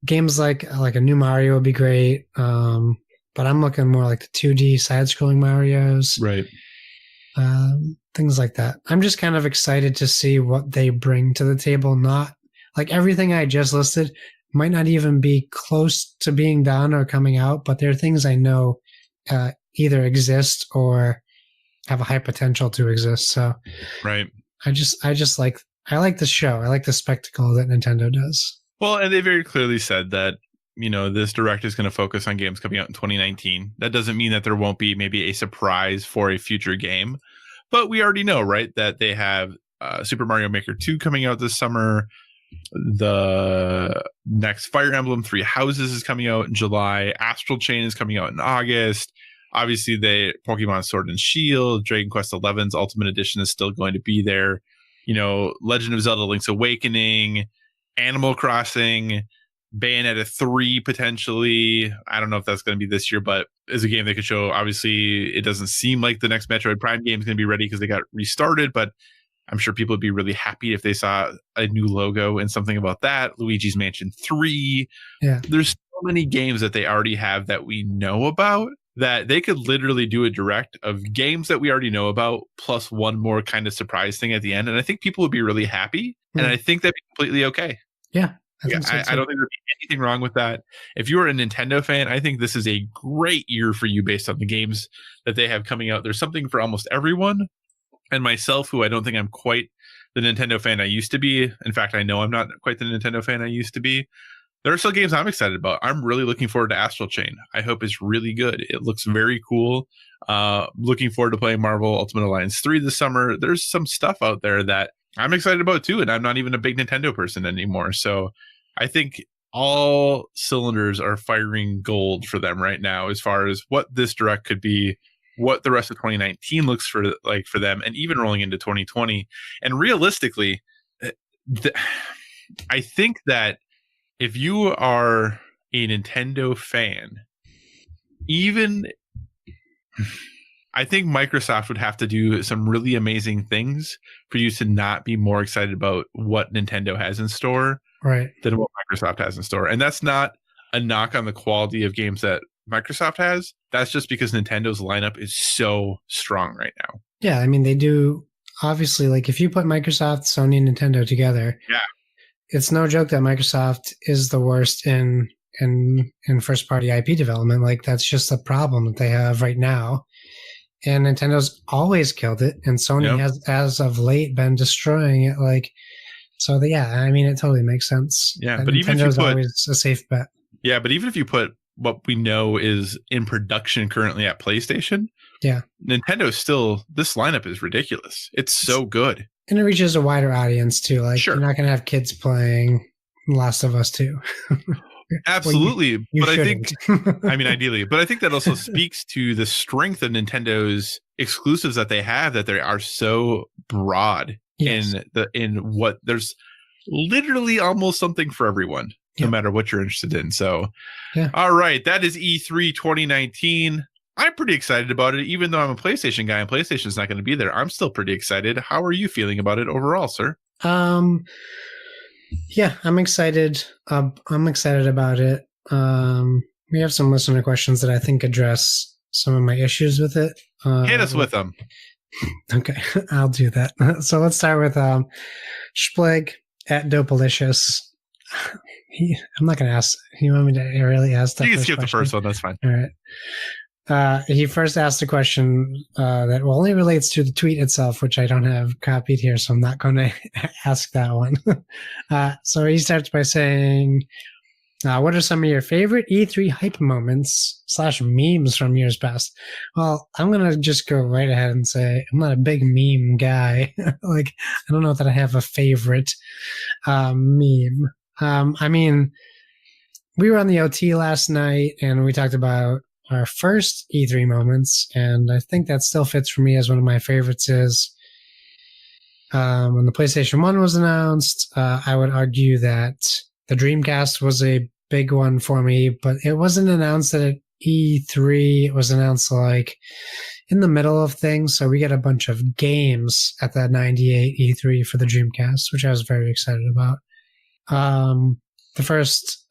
Games like a new Mario would be great. But I'm looking more like the 2D side-scrolling Marios. Things like that. I'm just kind of excited to see what they bring to the table. Not everything I just listed might not even be close to being done or coming out, but there are things I know either exist or have a high potential to exist. So I like the show. I like the spectacle that Nintendo does. Well, and they very clearly said that, this Direct is going to focus on games coming out in 2019. That doesn't mean that there won't be maybe a surprise for a future game, but we already know, that they have Super Mario Maker 2 coming out this summer. The next Fire Emblem 3 Houses is coming out in July. Astral Chain is coming out in August. Obviously, the Pokemon Sword and Shield, Dragon Quest XI's Ultimate Edition is still going to be there. Legend of Zelda Link's Awakening, Animal Crossing, Bayonetta 3 potentially. I don't know if that's going to be this year, but is a game they could show. Obviously, it doesn't seem like the next Metroid Prime game is going to be ready because they got restarted, but I'm sure people would be really happy if they saw a new logo and something about that. Luigi's Mansion 3. Yeah. There's so many games that they already have that we know about that they could literally do a Direct of games that we already know about plus one more kind of surprise thing at the end. And I think people would be really happy. And I think that'd be completely okay. Yeah. I don't think there'd be anything wrong with that. If you're a Nintendo fan, I think this is a great year for you based on the games that they have coming out. There's something for almost everyone. And myself, who I don't think I'm quite the Nintendo fan I used to be. In fact, I know I'm not quite the Nintendo fan I used to be. There are still games I'm excited about. I'm really looking forward to Astral Chain. I hope it's really good. It looks very cool. Looking forward to playing Marvel Ultimate Alliance 3 this summer. There's some stuff out there that I'm excited about too, and I'm not even a big Nintendo person anymore. So I think all cylinders are firing gold for them right now as far as what this Direct could be, what the rest of 2019 looks for them, and even rolling into 2020. And realistically, I think that if you are a Nintendo fan, I think Microsoft would have to do some really amazing things for you to not be more excited about what Nintendo has in store than what Microsoft has in store. And that's not a knock on the quality of games that Microsoft has. That's just because Nintendo's lineup is so strong right now. Yeah, I mean, they do. Obviously, if you put Microsoft, Sony, and Nintendo together, it's no joke that Microsoft is the worst in first party IP development. That's just a problem that they have right now. And Nintendo's always killed it, and Sony has, as of late, been destroying it. I mean, it totally makes sense. Yeah, but even if you put, always a safe bet. Yeah, but even if you put what we know is in production currently at PlayStation, Nintendo still, this lineup is ridiculous. It's so good. And it reaches a wider audience too. You're not going to have kids playing Last of Us 2. Absolutely. Well, you but shouldn't. I think, I mean, ideally, but I think that also speaks to the strength of Nintendo's exclusives that they have, that they are so broad in what there's literally almost something for everyone, no matter what you're interested in. So, all right. That is E3 2019. I'm pretty excited about it, even though I'm a PlayStation guy and PlayStation's not going to be there. I'm still pretty excited. How are you feeling about it overall, sir? Yeah, I'm excited. I'm excited about it. We have some listener questions that I think address some of my issues with it. Hit us with them. Okay, I'll do that. So let's start with Spleg at Dopalicious. I'm not going to ask. You want me to really ask that? You can skip the first one. That's fine. All right. He first asked a question that only relates to the tweet itself, which I don't have copied here, so I'm not going to ask that one. So he starts by saying, what are some of your favorite E3 hype moments / memes from years past? Well, I'm going to just go right ahead and say I'm not a big meme guy. Like, I don't know that I have a favorite meme. I mean, we were on the OT last night and we talked about our first E3 moments, and I think that still fits for me as one of my favorites is when the PlayStation 1 was announced. I would argue that the Dreamcast was a big one for me, but it wasn't announced at E3. It was announced like in the middle of things, so we get a bunch of games at that 98 E3 for the Dreamcast, which I was very excited about. The first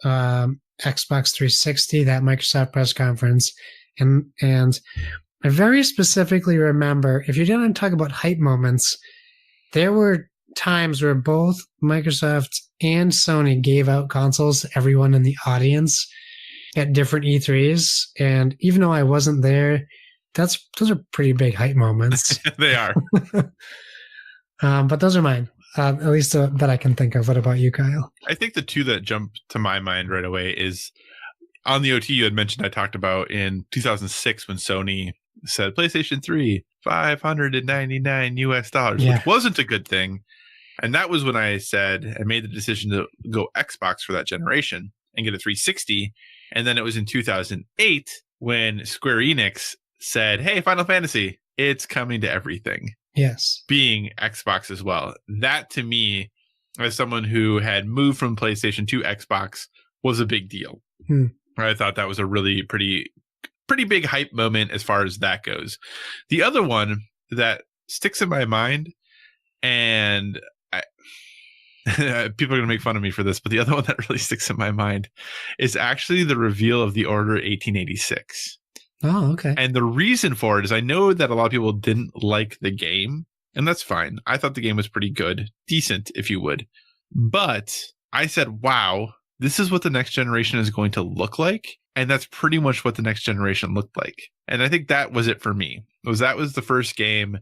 Xbox 360, that Microsoft press conference, and I very specifically remember, if you're going to talk about hype moments, there were times where both Microsoft and Sony gave out consoles to everyone in the audience at different E3s, and even though I wasn't there, those are pretty big hype moments. They are. But those are mine. At least that I can think of. What about you, Kyle? I think the two that jump to my mind right away is on the OT you had mentioned I talked about in 2006 when Sony said PlayStation 3, $599 US, which wasn't a good thing. And that was when I said I made the decision to go Xbox for that generation and get a 360. And then it was in 2008 when Square Enix said, hey, Final Fantasy, it's coming to everything. Yes. Being Xbox as well. That to me, as someone who had moved from PlayStation to Xbox, was a big deal. I thought that was a really pretty big hype moment as far as that goes. The other one that sticks in my mind, and people are going to make fun of me for this, but the other one that really sticks in my mind is actually the reveal of the Order 1886. Oh, okay. And the reason for it is I know that a lot of people didn't like the game, and that's fine. I thought the game was pretty good, decent, if you would. But I said, wow, this is what the next generation is going to look like. And that's pretty much what the next generation looked like. And I think that was it for me. That was the first game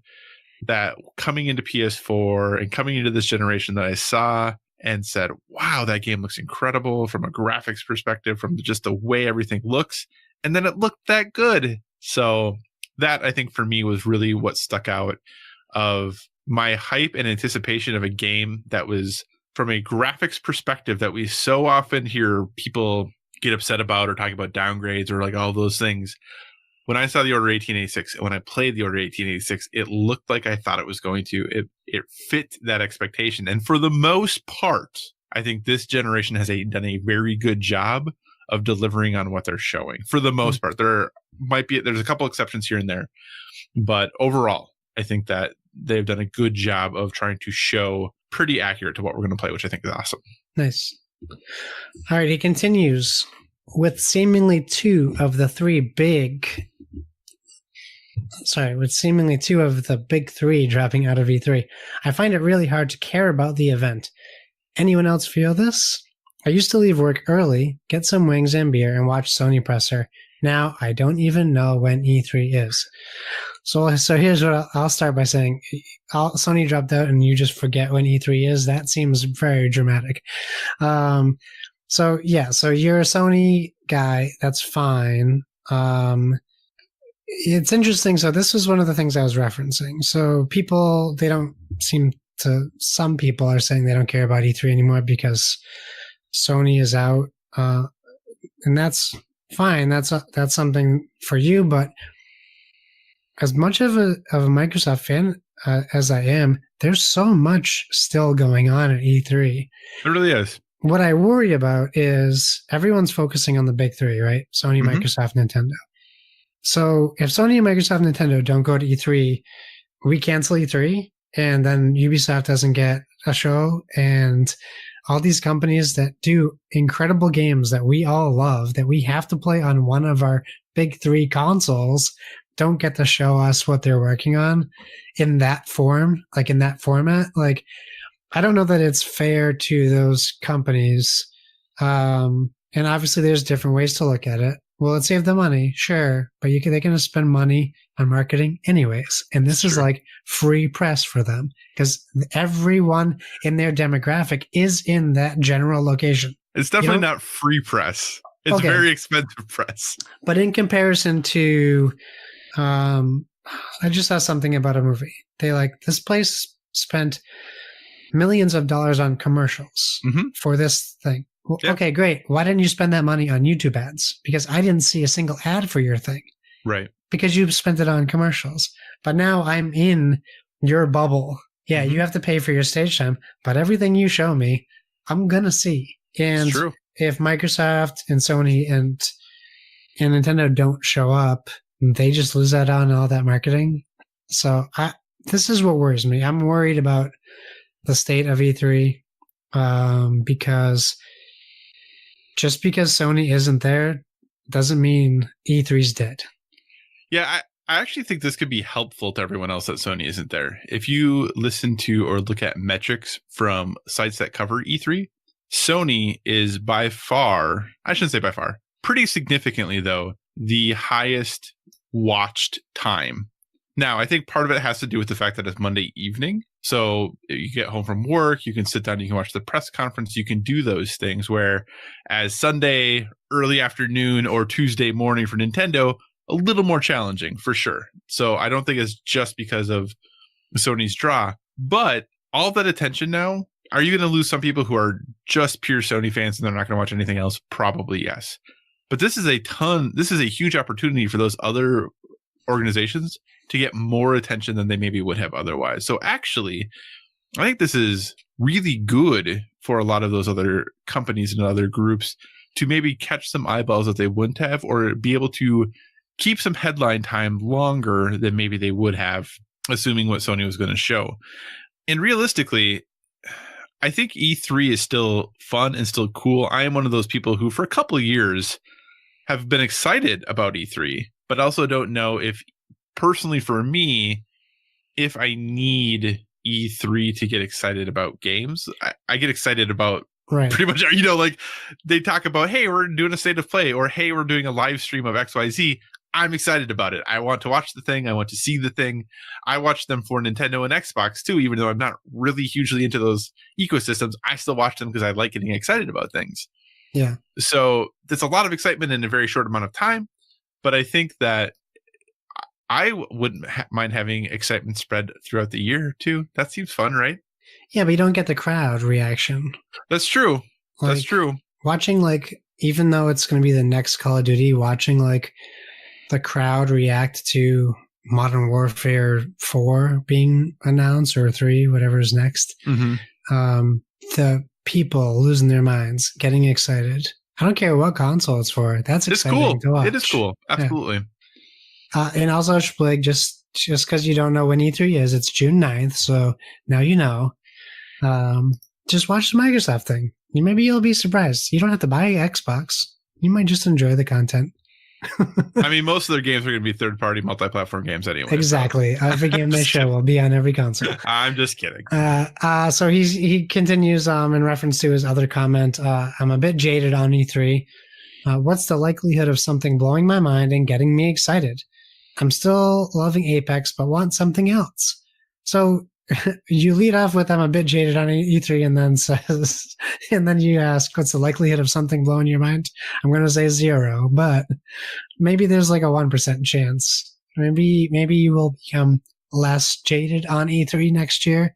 that coming into PS4 and coming into this generation that I saw and said, wow, that game looks incredible from a graphics perspective, from just the way everything looks. And then it looked that good. So that, I think, for me was really what stuck out of my hype and anticipation of a game that was from a graphics perspective that we so often hear people get upset about or talk about downgrades or like all those things. When I saw the Order 1886, when I played the Order 1886, it looked like I thought it was going to. It fit that expectation. And for the most part, I think this generation has done a very good job of delivering on what they're showing for the most part. There's a couple exceptions here and there, but overall, I think that they've done a good job of trying to show pretty accurate to what we're going to play, which I think is awesome. Nice. All right. He continues with seemingly two of the big three dropping out of E3. I find it really hard to care about the event. Anyone else feel this? I used to leave work early, get some wings and beer, and watch Sony Presser. Now I don't even know when E3 is. So here's what I'll start by saying. Sony dropped out and you just forget when E3 is. That seems very dramatic. So you're a Sony guy. That's fine. It's interesting. So this was one of the things I was referencing. So some people are saying they don't care about E3 anymore because Sony is out, and that's fine. That's something for you. But as much of a Microsoft fan as I am, there's so much still going on at E3. It really is. What I worry about is everyone's focusing on the big three, right? Sony, Microsoft, Nintendo. So if Sony, Microsoft, and Nintendo don't go to E3, we cancel E3, and then Ubisoft doesn't get a show, and all these companies that do incredible games that we all love, that we have to play on one of our big three consoles, don't get to show us what they're working on in that form, like in that format. Like, I don't know that it's fair to those companies. And obviously there's different ways to look at it. Well, it saved the money, sure, but they're going to spend money on marketing anyways. And this is like free press for them because everyone in their demographic is in that general location. It's definitely not free press. It's very expensive press. But in comparison to, I just saw something about a movie. This place spent millions of dollars on commercials for this thing. Well, okay, great. Why didn't you spend that money on YouTube ads? Because I didn't see a single ad for your thing. Right. Because you spent it on commercials. But now I'm in your bubble. Yeah, you have to pay for your stage time, but everything you show me, I'm going to see. And if Microsoft and Sony and Nintendo don't show up, they just lose out on all that marketing. So this is what worries me. I'm worried about the state of E3 because just because Sony isn't there doesn't mean E3's dead. Yeah, I actually think this could be helpful to everyone else that Sony isn't there. If you listen to or look at metrics from sites that cover E3, Sony is by far, I shouldn't say by far, pretty significantly though, the highest watched time. Now, I think part of it has to do with the fact that it's Monday evening. So you get home from work, you can sit down, you can watch the press conference, you can do those things, where as Sunday early afternoon or Tuesday morning for Nintendo, a little more challenging for sure. So I don't think it's just because of Sony's draw, but all that attention now, are you going to lose some people who are just pure Sony fans and they're not going to watch anything else? Probably yes. But this is a huge opportunity for those other organizations to get more attention than they maybe would have otherwise. So actually, I think this is really good for a lot of those other companies and other groups to maybe catch some eyeballs that they wouldn't have, or be able to keep some headline time longer than maybe they would have, assuming what Sony was going to show. And realistically, I think E3 is still fun and still cool. I am one of those people who for a couple of years have been excited about E3, but also don't know if, personally for me, if I need E3 to get excited about games. I get excited about pretty much, like they talk about, hey, we're doing a state of play, or hey, we're doing a live stream of XYZ. I'm excited about it. I want to watch the thing. I want to see the thing. I watch them for Nintendo and Xbox too, even though I'm not really hugely into those ecosystems. I still watch them because I like getting excited about things. Yeah. So there's a lot of excitement in a very short amount of time. But I think that I wouldn't mind having excitement spread throughout the year too. That seems fun, right? Yeah, but you don't get the crowd reaction. That's true. That's true. Watching, even though it's going to be the next Call of Duty, watching the crowd react to Modern Warfare 4 being announced, or 3, whatever is next. The people losing their minds, getting excited. I don't care what console it's for. That's exciting to watch. It is cool. Absolutely. Yeah. And also, just because you don't know when E3 is, it's June 9th. So now you know. Just watch the Microsoft thing. Maybe you'll be surprised. You don't have to buy Xbox. You might just enjoy the content. I mean, most of their games are going to be third-party multi-platform games anyway. Exactly. So. Every game they show will be on every console. I'm just kidding. So he continues in reference to his other comment. I'm a bit jaded on E3. What's the likelihood of something blowing my mind and getting me excited? I'm still loving Apex, but want something else. So you lead off with, I'm a bit jaded on E3, and then you ask, what's the likelihood of something blowing your mind? I'm going to say 0, but maybe there's a 1% chance. Maybe you will become less jaded on E3 next year.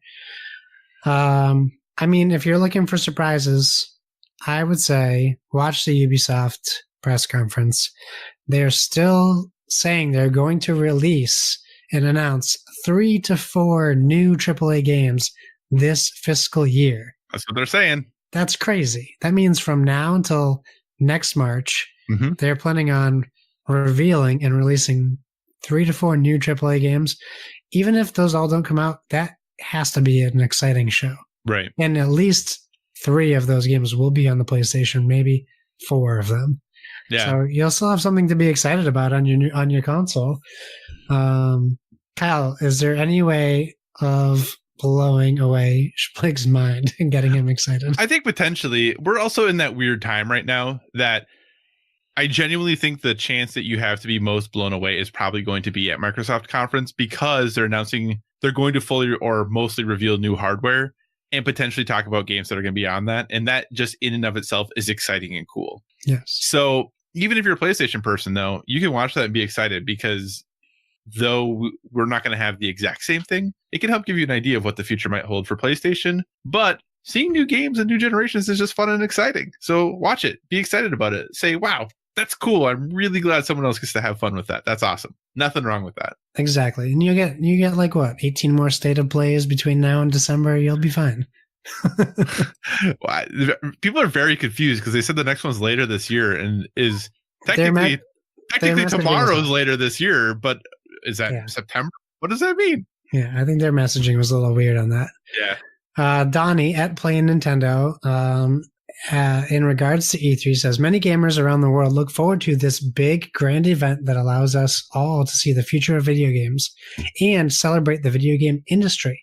I mean, if you're looking for surprises, I would say watch the Ubisoft press conference. They're still saying they're going to release and announce 3 to 4 new AAA games this fiscal year. That's what they're saying. That's crazy. That means from now until next March, they're planning on revealing and releasing 3 to 4 new AAA games, even if those all don't come out, that has to be an exciting show. Right. And at least 3 of those games will be on the PlayStation, maybe 4 of them. Yeah. So you'll still have something to be excited about on your console. Kyle, is there any way of blowing away Splig's mind and getting him excited? I think potentially. We're also in that weird time right now that I genuinely think the chance that you have to be most blown away is probably going to be at Microsoft conference, because they're announcing they're going to fully or mostly reveal new hardware and potentially talk about games that are going to be on that. And that just in and of itself is exciting and cool. Yes. So even if you're a PlayStation person, though, you can watch that and be excited, because though we're not going to have the exact same thing, it can help give you an idea of what the future might hold for PlayStation. But seeing new games and new generations is just fun and exciting. So watch it, be excited about it, say, wow, that's cool. I'm really glad someone else gets to have fun with that. That's awesome. Nothing wrong with that. Exactly. And you get like what, 18 more state of plays between now and December. You'll be fine. Well, people are very confused because they said the next one's later this year and is technically tomorrow's later this year, but is that September? What does that mean? Yeah, I think their messaging was a little weird on that. Yeah. Donnie at Play Nintendo, in regards to E3, says many gamers around the world look forward to this big, grand event that allows us all to see the future of video games and celebrate the video game industry.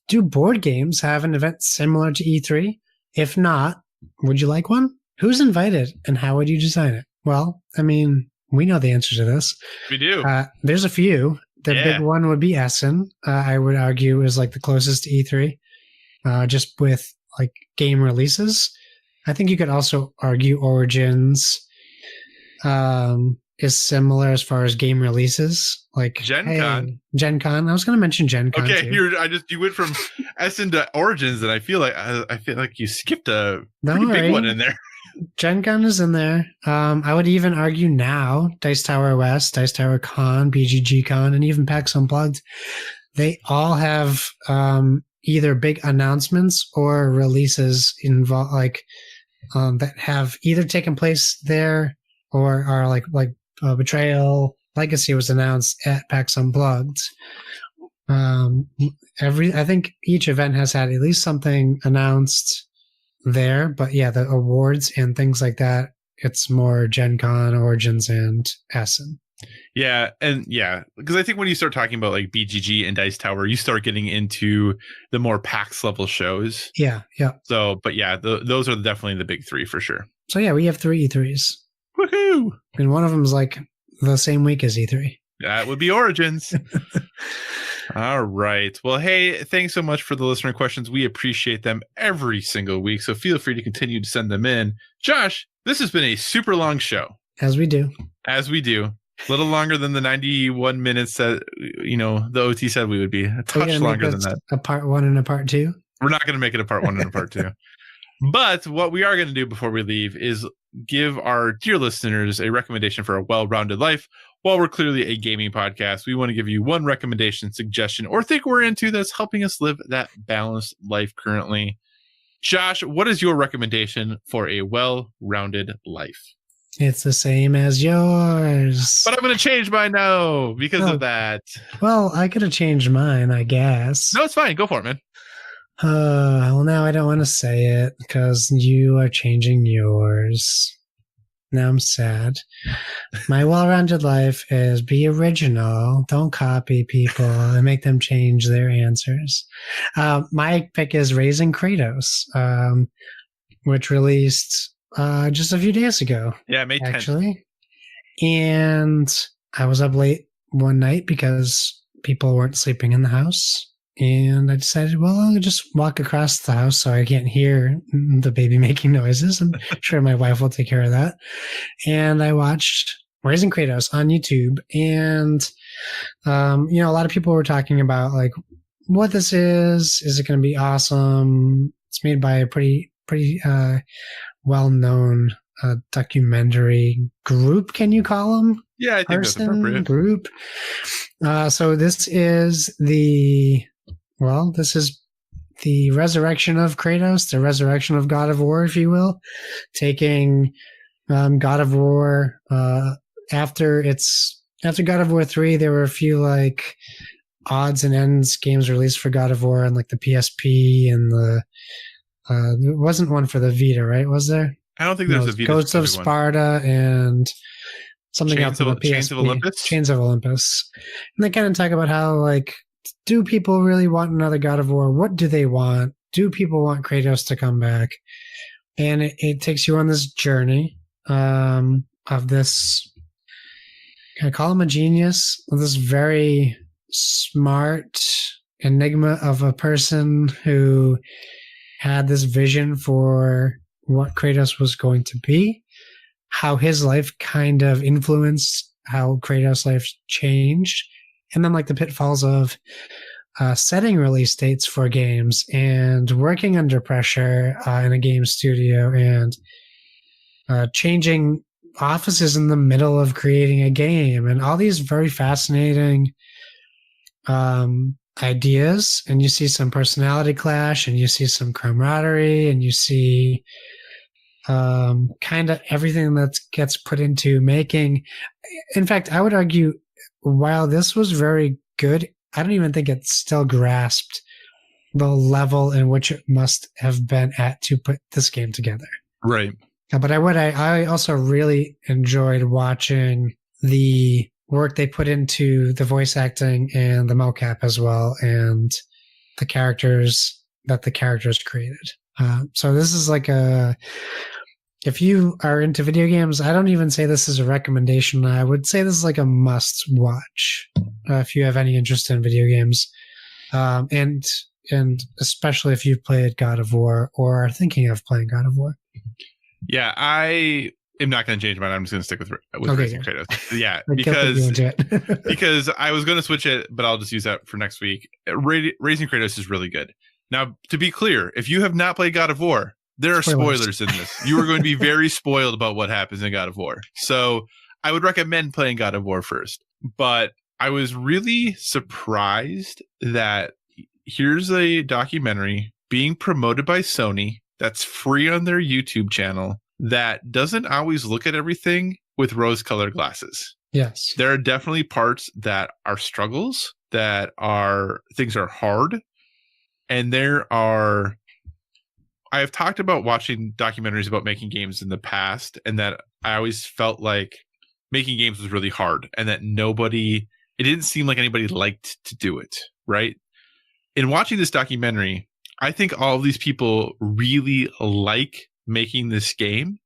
Do board games have an event similar to E3? If not, would you like one? Who's invited and how would you design it? Well, I mean, we know the answer to this. We do. There's a few. The big one would be Essen. I would argue is like the closest to E3, just with like game releases. I think you could also argue Origins is similar as far as game releases, like Gen Con. Gen Con. I was going to mention Gen Con. Okay, too. you went from Essen to Origins, and I feel like you skipped a pretty big one in there. Gen Con is in there. I would even argue now Dice Tower West, Dice Tower Con, BGG Con, and even PAX Unplugged. They all have either big announcements or releases involved, like that have either taken place there or are like Betrayal Legacy was announced at PAX Unplugged. I think each event has had at least something announced there, but yeah, the awards and things like that, it's more Gen Con, Origins, and Essen. Yeah, and yeah, because I think when you start talking about like BGG and Dice Tower, you start getting into the more PAX level shows. Yeah. So, but yeah, those are definitely the big 3 for sure. So yeah, we have 3 E3s. Woohoo! And one of them is like the same week as E3. That would be Origins. All right. Well, hey, thanks so much for the listener questions. We appreciate them every single week. So feel free to continue to send them in. Josh, this has been a super long show. As we do. A little longer than the 91 minutes that, the OT said we would be. A touch longer than that. A part 1 and a part 2? We're not going to make it a part 1 and a part 2. But what we are going to do before we leave is give our dear listeners a recommendation for a well-rounded life. While we're clearly a gaming podcast, we want to give you one recommendation, suggestion, or thing we're into that's helping us live that balanced life currently. Josh, what is your recommendation for a well-rounded life? It's the same as yours. But I'm going to change mine now because of that. Well, I could have changed mine, I guess. No, it's fine. Go for it, man. Well, now I don't want to say it because you are changing yours. Now I'm sad. My well-rounded life is be original. Don't copy people and make them change their answers. My pick is Raising Kratos, which released just a few days ago. Yeah, May 10th. Actually. And I was up late one night because people weren't sleeping in the house. And I decided, well, I'll just walk across the house so I can't hear the baby making noises. I'm sure my wife will take care of that. And I watched Raising Kratos on YouTube. And, a lot of people were talking about like what this is. Is it going to be awesome? It's made by a pretty well-known documentary group. Can you call them? Yeah, I think that's appropriate. Group. So this is the resurrection of Kratos, the resurrection of God of War, if you will, taking God of War after God of War 3, there were a few like odds and ends games released for God of War on like the PSP and there wasn't one for the Vita, right? Was there? I don't think there's a Vita. Ghosts of Sparta and something else on the PSP. Chains of Olympus? Chains of Olympus. And they kind of talk about how, like, do people really want another God of War? What do they want? Do people want Kratos to come back? And it takes you on this journey of this, can I call him a genius? This very smart enigma of a person who had this vision for what Kratos was going to be, how his life kind of influenced how Kratos' life changed, and then like the pitfalls of setting release dates for games and working under pressure in a game studio and changing offices in the middle of creating a game, and all these very fascinating ideas. And you see some personality clash, and you see some camaraderie, and you see kind of everything that gets put into making. In fact, I would argue, while this was very good, I don't even think it still grasped the level in which it must have been at to put this game together. Right. But I also really enjoyed watching the work they put into the voice acting and the mocap as well, and the characters that the characters created. So this is like if you are into video games, I don't even say this is a recommendation. I would say this is like a must watch if you have any interest in video games. And especially if you've played God of War or are thinking of playing God of War. Yeah, I am not going to change mine. I'm just going to stick with Racing Kratos. Yeah, because I was going to switch it, but I'll just use that for next week. Racing Kratos is really good. Now, to be clear, if you have not played God of War, there are spoilers in this. You are going to be very spoiled about what happens in God of War. So I would recommend playing God of War first. But I was really surprised that here's a documentary being promoted by Sony that's free on their YouTube channel that doesn't always look at everything with rose-colored glasses. Yes. There are definitely parts that are struggles, that are things are hard. And I have talked about watching documentaries about making games in the past, and that I always felt like making games was really hard, and that it didn't seem like anybody liked to do it, right? In watching this documentary, I think all of these people really like making this game,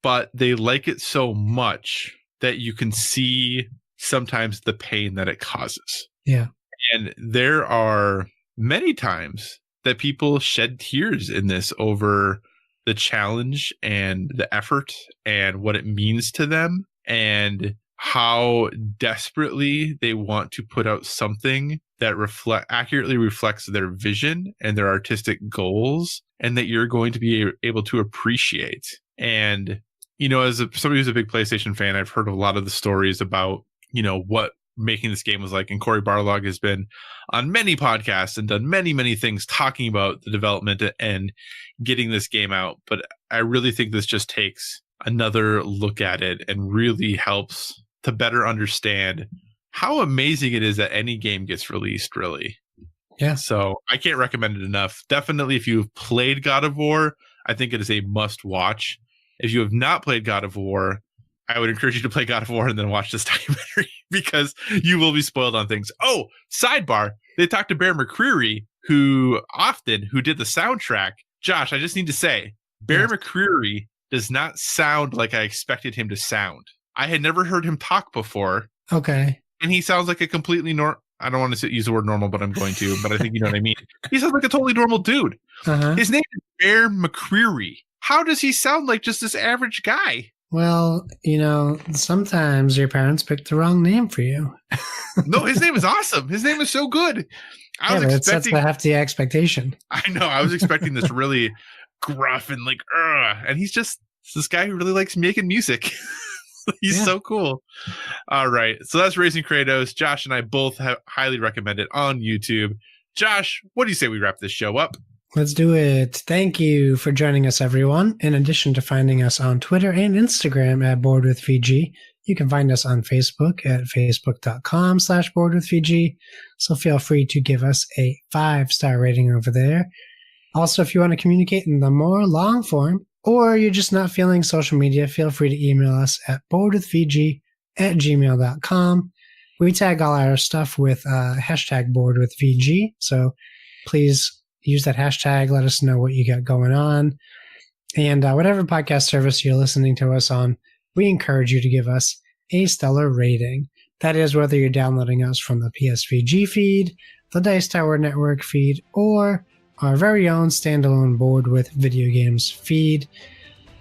but they like it so much that you can see sometimes the pain that it causes. Yeah. And there are many times that people shed tears in this over the challenge and the effort and what it means to them, and how desperately they want to put out something that accurately reflects their vision and their artistic goals, and that you're going to be able to appreciate. And, as somebody who's a big PlayStation fan, I've heard a lot of the stories about, what making this game was like. And Cory Barlog has been on many podcasts and done many, many things talking about the development and getting this game out. But I really think this just takes another look at it and really helps to better understand how amazing it is that any game gets released, really. Yeah. So I can't recommend it enough. Definitely, if you've played God of War, I think it is a must watch. If you have not played God of War, I would encourage you to play God of War and then watch this documentary, because you will be spoiled on things. Oh, sidebar. They talked to Bear McCreary, who did the soundtrack. Josh, I just need to say, Bear McCreary does not sound like I expected him to sound. I had never heard him talk before. Okay. And he sounds like a completely I don't want to use the word normal, but I'm going to, but I think you know what I mean. He sounds like a totally normal dude. Uh-huh. His name is Bear McCreary. How does he sound like just this average guy? Well, sometimes your parents picked the wrong name for you. No, his name is awesome. His name is so good. It sets the hefty expectation. I know. I was expecting this really gruff and like, and he's just this guy who really likes making music. He's so cool. All right. So that's Racing Kratos. Josh and I both highly recommend it on YouTube. Josh, what do you say we wrap this show up? Let's do it. Thank you for joining us, everyone. In addition to finding us on Twitter and Instagram at BoardWithVG, You can find us on Facebook at facebook.com/boardwithvg. So feel free to give us a 5-star rating over there. Also, if you want to communicate in the more long form, or you're just not feeling social media, feel free to email us at boardwithvg@gmail.com. We tag all our stuff with hashtag boardwithvg. So please use that hashtag. Let us know what you got going on. And whatever podcast service you're listening to us on, we encourage you to give us a stellar rating. That is whether you're downloading us from the PSVG feed, the Dice Tower Network feed, or our very own standalone Board with Video Games feed.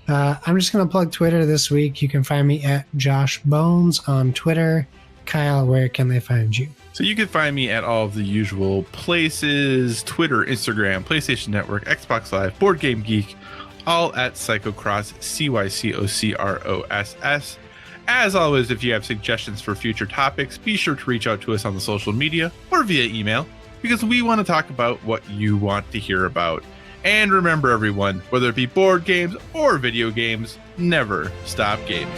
I'm just going to plug Twitter this week. You can find me at Josh Bones on Twitter. Kyle, where can they find you? So you can find me at all of the usual places: Twitter, Instagram, PlayStation Network, Xbox Live, Board Game Geek, all at Psychocross, CYCOCROSS. As always, if you have suggestions for future topics, be sure to reach out to us on the social media or via email, because we want to talk about what you want to hear about. And remember, everyone, whether it be board games or video games, never stop gaming.